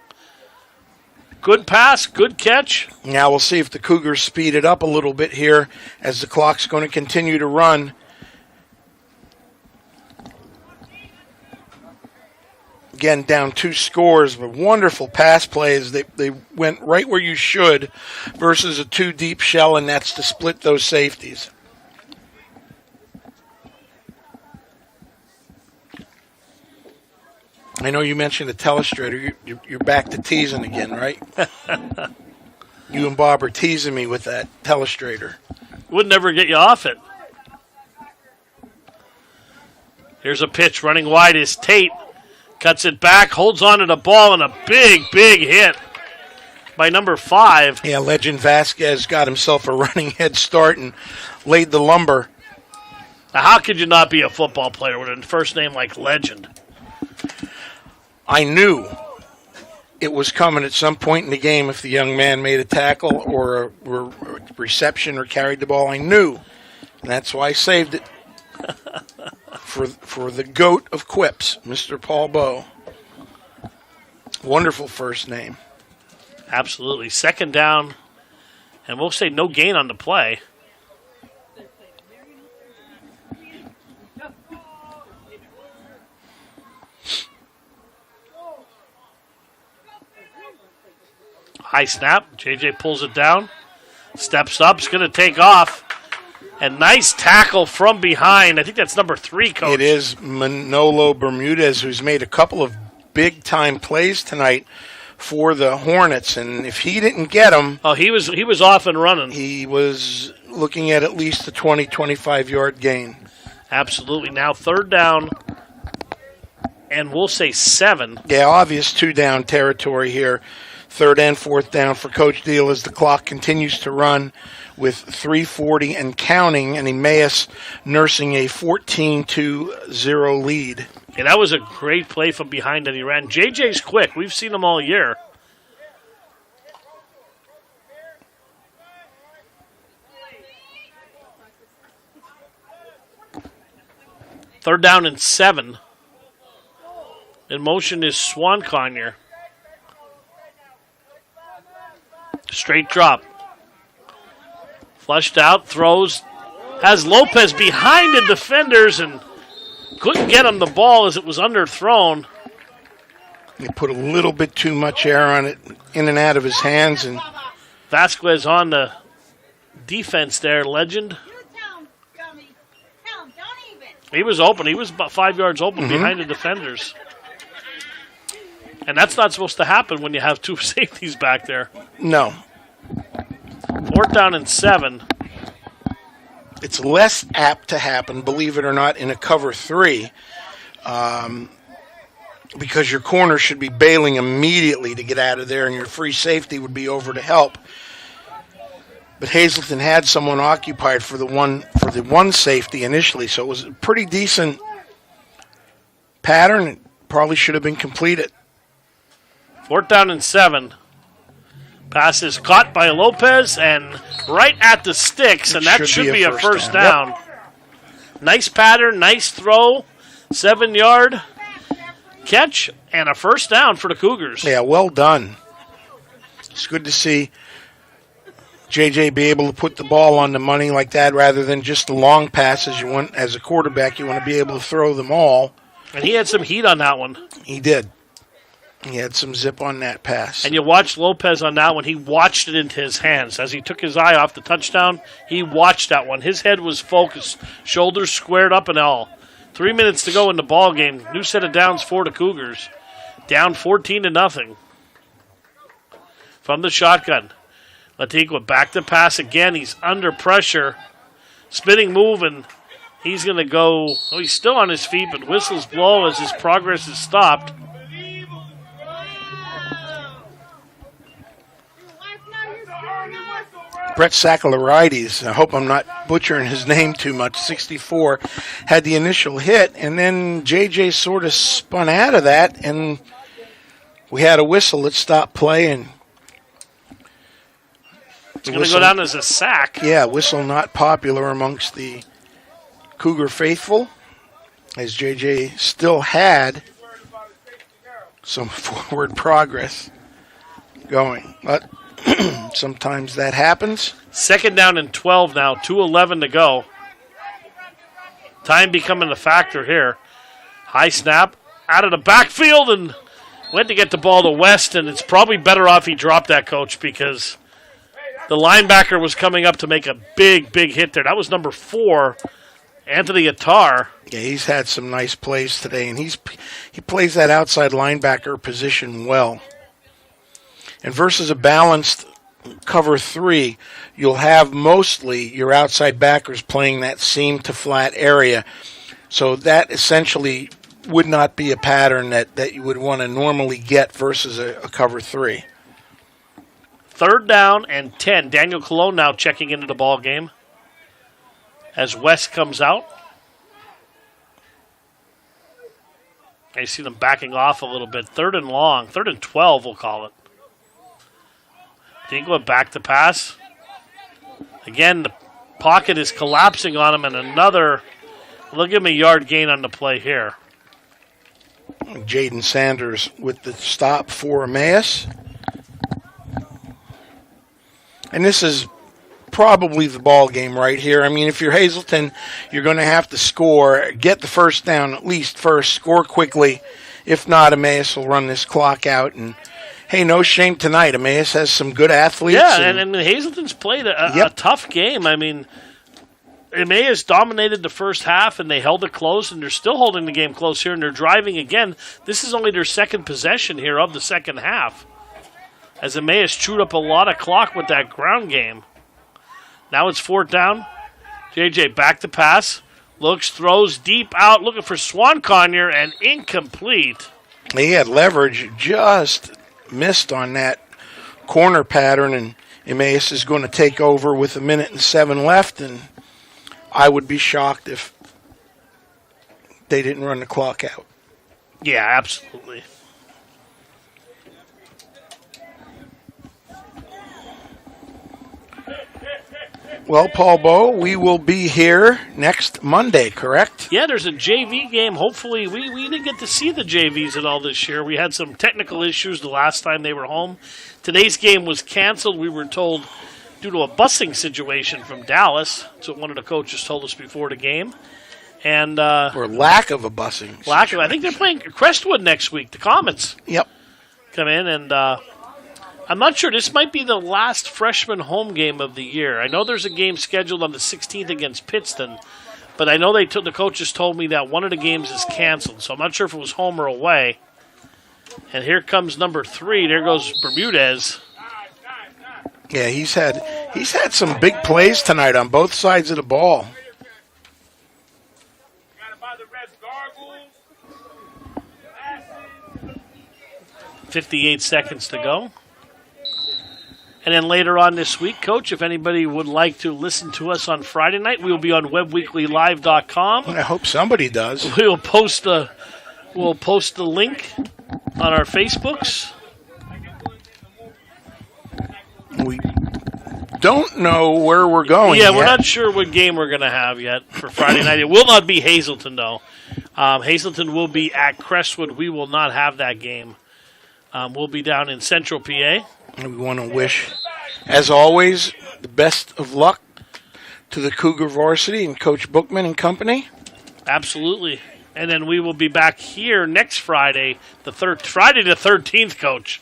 Speaker 1: Good pass, good catch.
Speaker 5: Now we'll see if the Cougars speed it up a little bit here as the clock's going to continue to run. Again, down 2 scores, but wonderful pass plays. They went right where you should versus a 2-deep shell, and that's to split those safeties. I know you mentioned a telestrator. You're back to teasing again, right? You and Bob are teasing me with that telestrator.
Speaker 1: Would never get you off it. Here's a pitch running wide is Tate. Cuts it back, holds on to the ball, and a big, big hit by number 5.
Speaker 5: Yeah, Legend Vasquez got himself a running head start and laid the lumber.
Speaker 1: Now, how could you not be a football player with a first name like Legend?
Speaker 5: I knew it was coming at some point in the game if the young man made a tackle or a reception or carried the ball. I knew. And that's why I saved it for the GOAT of quips, Mr. Paul Bowe. Wonderful first name.
Speaker 1: Absolutely. Second down, and we'll say no gain on the play. High snap. JJ pulls it down. Steps up. It's going to take off. And nice tackle from behind. I think that's number 3, Coach.
Speaker 5: It is Manolo Bermudez, who's made a couple of big-time plays tonight for the Hornets. And if he didn't get them...
Speaker 1: Oh, he was off and running.
Speaker 5: He was looking at least a 20, 25-yard gain.
Speaker 1: Absolutely. Now third down, and we'll say 7.
Speaker 5: Yeah, obvious 2-down territory here. Third and fourth down for Coach Deal as the clock continues to run with 3:40 and counting, and Emmaus nursing a 14-0 lead.
Speaker 1: Yeah, that was a great play from behind that he ran. JJ's quick. We've seen him all year. Third down and 7. In motion is Swan Conyer. Straight drop. Flushed out, throws. Has Lopez behind the defenders and couldn't get him the ball as it was underthrown.
Speaker 5: He put a little bit too much air on it, in and out of his hands. And
Speaker 1: Vasquez on the defense there, Legend. He was open. He was about 5 yards open behind the defenders. And that's not supposed to happen when you have 2 safeties back there.
Speaker 5: No.
Speaker 1: Fourth down and 7.
Speaker 5: It's less apt to happen, believe it or not, in a cover 3 because your corner should be bailing immediately to get out of there and your free safety would be over to help. But Hazleton had someone occupied for the one safety initially, so it was a pretty decent pattern. It probably should have been completed.
Speaker 1: Fourth down and 7. Pass is caught by Lopez and right at the sticks, and that should be a first down. Yep. Nice pattern, nice throw, 7-yard catch, and a first down for the Cougars.
Speaker 5: Yeah, well done. It's good to see JJ be able to put the ball on the money like that rather than just the long passes. You want, as a quarterback, you want to be able to throw them all.
Speaker 1: And he had some heat on that one.
Speaker 5: He did. He had some zip on that pass.
Speaker 1: And you watched Lopez on that one. He watched it into his hands. As he took his eye off the touchdown, he watched that one. His head was focused, shoulders squared up and all. 3 minutes to go in the ball game. New set of downs for the Cougars. Down 14-0. From the shotgun. Latiqua back to pass again. He's under pressure. Spinning move, and he's going to go. Oh, he's still on his feet, but whistles blow as his progress is stopped.
Speaker 5: Brett Sakalarides, I hope I'm not butchering his name too much, 64, had the initial hit, and then JJ sort of spun out of that, and we had a whistle that stopped play, and
Speaker 1: it's going to go down as a sack.
Speaker 5: Yeah, whistle not popular amongst the Cougar faithful, as JJ still had some forward progress going, but sometimes that happens.
Speaker 1: Second down and 12 now, 2:11 to go. Time becoming a factor here. High snap out of the backfield and went to get the ball to West, and it's probably better off he dropped that, Coach, because the linebacker was coming up to make a big, big hit there. That was number 4, Anthony Attar.
Speaker 5: Yeah, he's had some nice plays today, and he plays that outside linebacker position well. And versus a balanced cover 3, you'll have mostly your outside backers playing that seam to flat area. So that essentially would not be a pattern that you would want to normally get versus a cover 3.
Speaker 1: 3rd down and 10. Daniel Colon now checking into the ball game as West comes out. I see them backing off a little bit. 3rd and long. 3rd and 12, we'll call it. Dingler back to pass. Again, the pocket is collapsing on him, and another, they'll give him a yard gain on the play here.
Speaker 5: Jaden Sanders with the stop for Emmaus. And this is probably the ball game right here. I mean, if you're Hazleton, you're going to have to score, get the first down at least first, score quickly. If not, Emmaus will run this clock out. And, hey, no shame tonight. Emmaus has some good athletes.
Speaker 1: Yeah, and Hazleton's played a tough game. I mean, Emmaus dominated the first half, and they held it close, and they're still holding the game close here, and they're driving again. This is only their second possession here of the second half, as Emmaus chewed up a lot of clock with that ground game. Now it's 4th down. JJ back to pass. Looks, throws deep out, looking for Swan Conyer, and incomplete.
Speaker 5: He had leverage, just missed on that corner pattern, and Emmaus is going to take over with 1:07 left, and I would be shocked if they didn't run the clock out.
Speaker 1: Yeah, absolutely.
Speaker 5: Well, Paul Bowe, we will be here next Monday, correct?
Speaker 1: Yeah, there's a JV game. Hopefully, we didn't get to see the JVs at all this year. We had some technical issues the last time they were home. Today's game was canceled, we were told, due to a busing situation from Dallas. That's what one of the coaches told us before the game. And
Speaker 5: or lack of a busing.
Speaker 1: I think they're playing Crestwood next week, the Comets.
Speaker 5: Yep.
Speaker 1: Come in, and I'm not sure. This might be the last freshman home game of the year. I know there's a game scheduled on the 16th against Pittston, but I know the coaches told me that one of the games is canceled, so I'm not sure if it was home or away. And here comes number 3. There goes Bermudez.
Speaker 5: Yeah, he's had some big plays tonight on both sides of the ball.
Speaker 1: 58 seconds to go. And then later on this week, Coach, if anybody would like to listen to us on Friday night, we will be on webweeklylive.com.
Speaker 5: I hope somebody does.
Speaker 1: We'll post the link on our Facebooks.
Speaker 5: We don't know where we're going
Speaker 1: Yeah,
Speaker 5: yet.
Speaker 1: we're not sure what game we're going to have yet for Friday night. It will not be Hazleton, though. Hazleton will be at Crestwood. We will not have that game. We'll be down in Central PA.
Speaker 5: We want to wish, as always, the best of luck to the Cougar Varsity and Coach Bookman and company.
Speaker 1: Absolutely. And then we will be back here next Friday, Friday the 13th, Coach.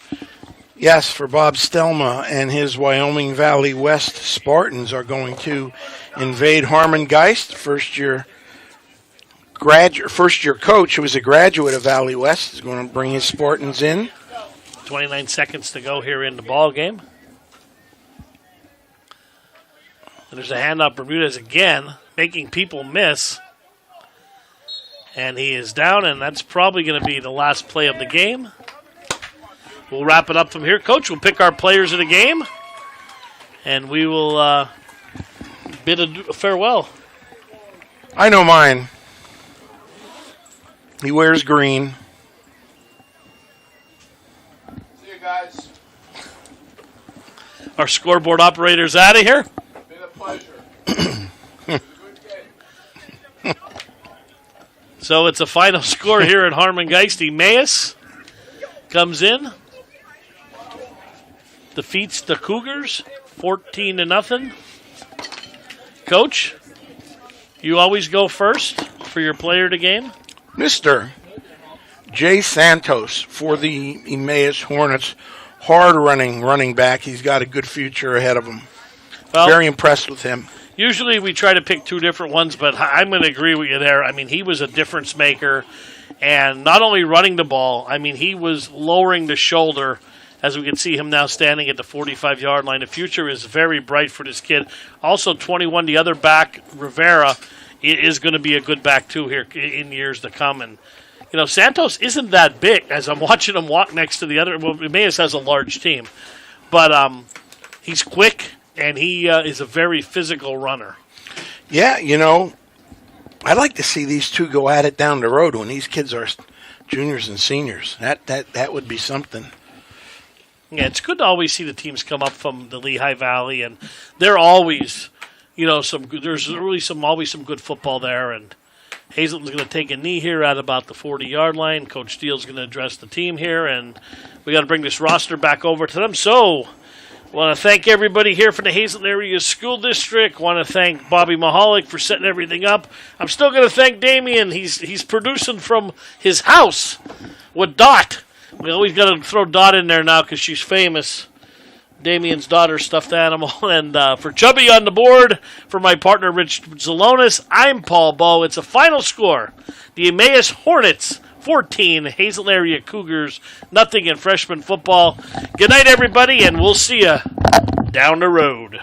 Speaker 5: Yes, for Bob Stelma and his Wyoming Valley West Spartans are going to invade Harmon Geist, first-year coach who was a graduate of Valley West is going to bring his Spartans in.
Speaker 1: 29 seconds to go here in the ball game. And there's a handoff. Bermudez again, making people miss. And he is down, and that's probably going to be the last play of the game. We'll wrap it up from here, Coach. We'll pick our players of the game, and we will bid a farewell.
Speaker 5: I know mine. He wears green.
Speaker 2: See you guys.
Speaker 1: Our scoreboard operator's out of here.
Speaker 2: Been a pleasure. Good game.
Speaker 1: So it's a final score here at Harmon Geist. Emmaus comes in, defeats the Cougars 14-0. Coach, you always go first for your player of the game.
Speaker 5: Mr. Jay Santos for the Emmaus Hornets. Hard-running running back. He's got a good future ahead of him.
Speaker 1: Well,
Speaker 5: very impressed with him.
Speaker 1: Usually we try to pick two different ones, but I'm going to agree with you there. I mean, he was a difference maker, and not only running the ball, I mean, he was lowering the shoulder, as we can see him now standing at the 45-yard line. The future is very bright for this kid. Also, 21, the other back, Rivera, is going to be a good back, too, here in years to come. And Santos isn't that big. As I'm watching him walk next to the other, well, Emmaus has a large team, but he's quick and he is a very physical runner.
Speaker 5: Yeah, I'd like to see these two go at it down the road when these kids are juniors and seniors. That would be something.
Speaker 1: Yeah, it's good to always see the teams come up from the Lehigh Valley, and they're always, there's really always some good football there. And Hazleton's going to take a knee here at about the 40-yard line. Coach Steele's going to address the team here, and we got to bring this roster back over to them. So, I want to thank everybody here from the Hazleton Area School District. Want to thank Bobby Mahalik for setting everything up. I'm still going to thank Damien. He's producing from his house with Dot. We always got to throw Dot in there now because she's famous. Damien's daughter, stuffed animal. And for Chubby on the board, for my partner Rich Zalonis, I'm Paul Bowe. It's a final score. The Emmaus Hornets 14, Hazleton Area Cougars nothing in freshman football. Good night, everybody, and we'll see you down the road.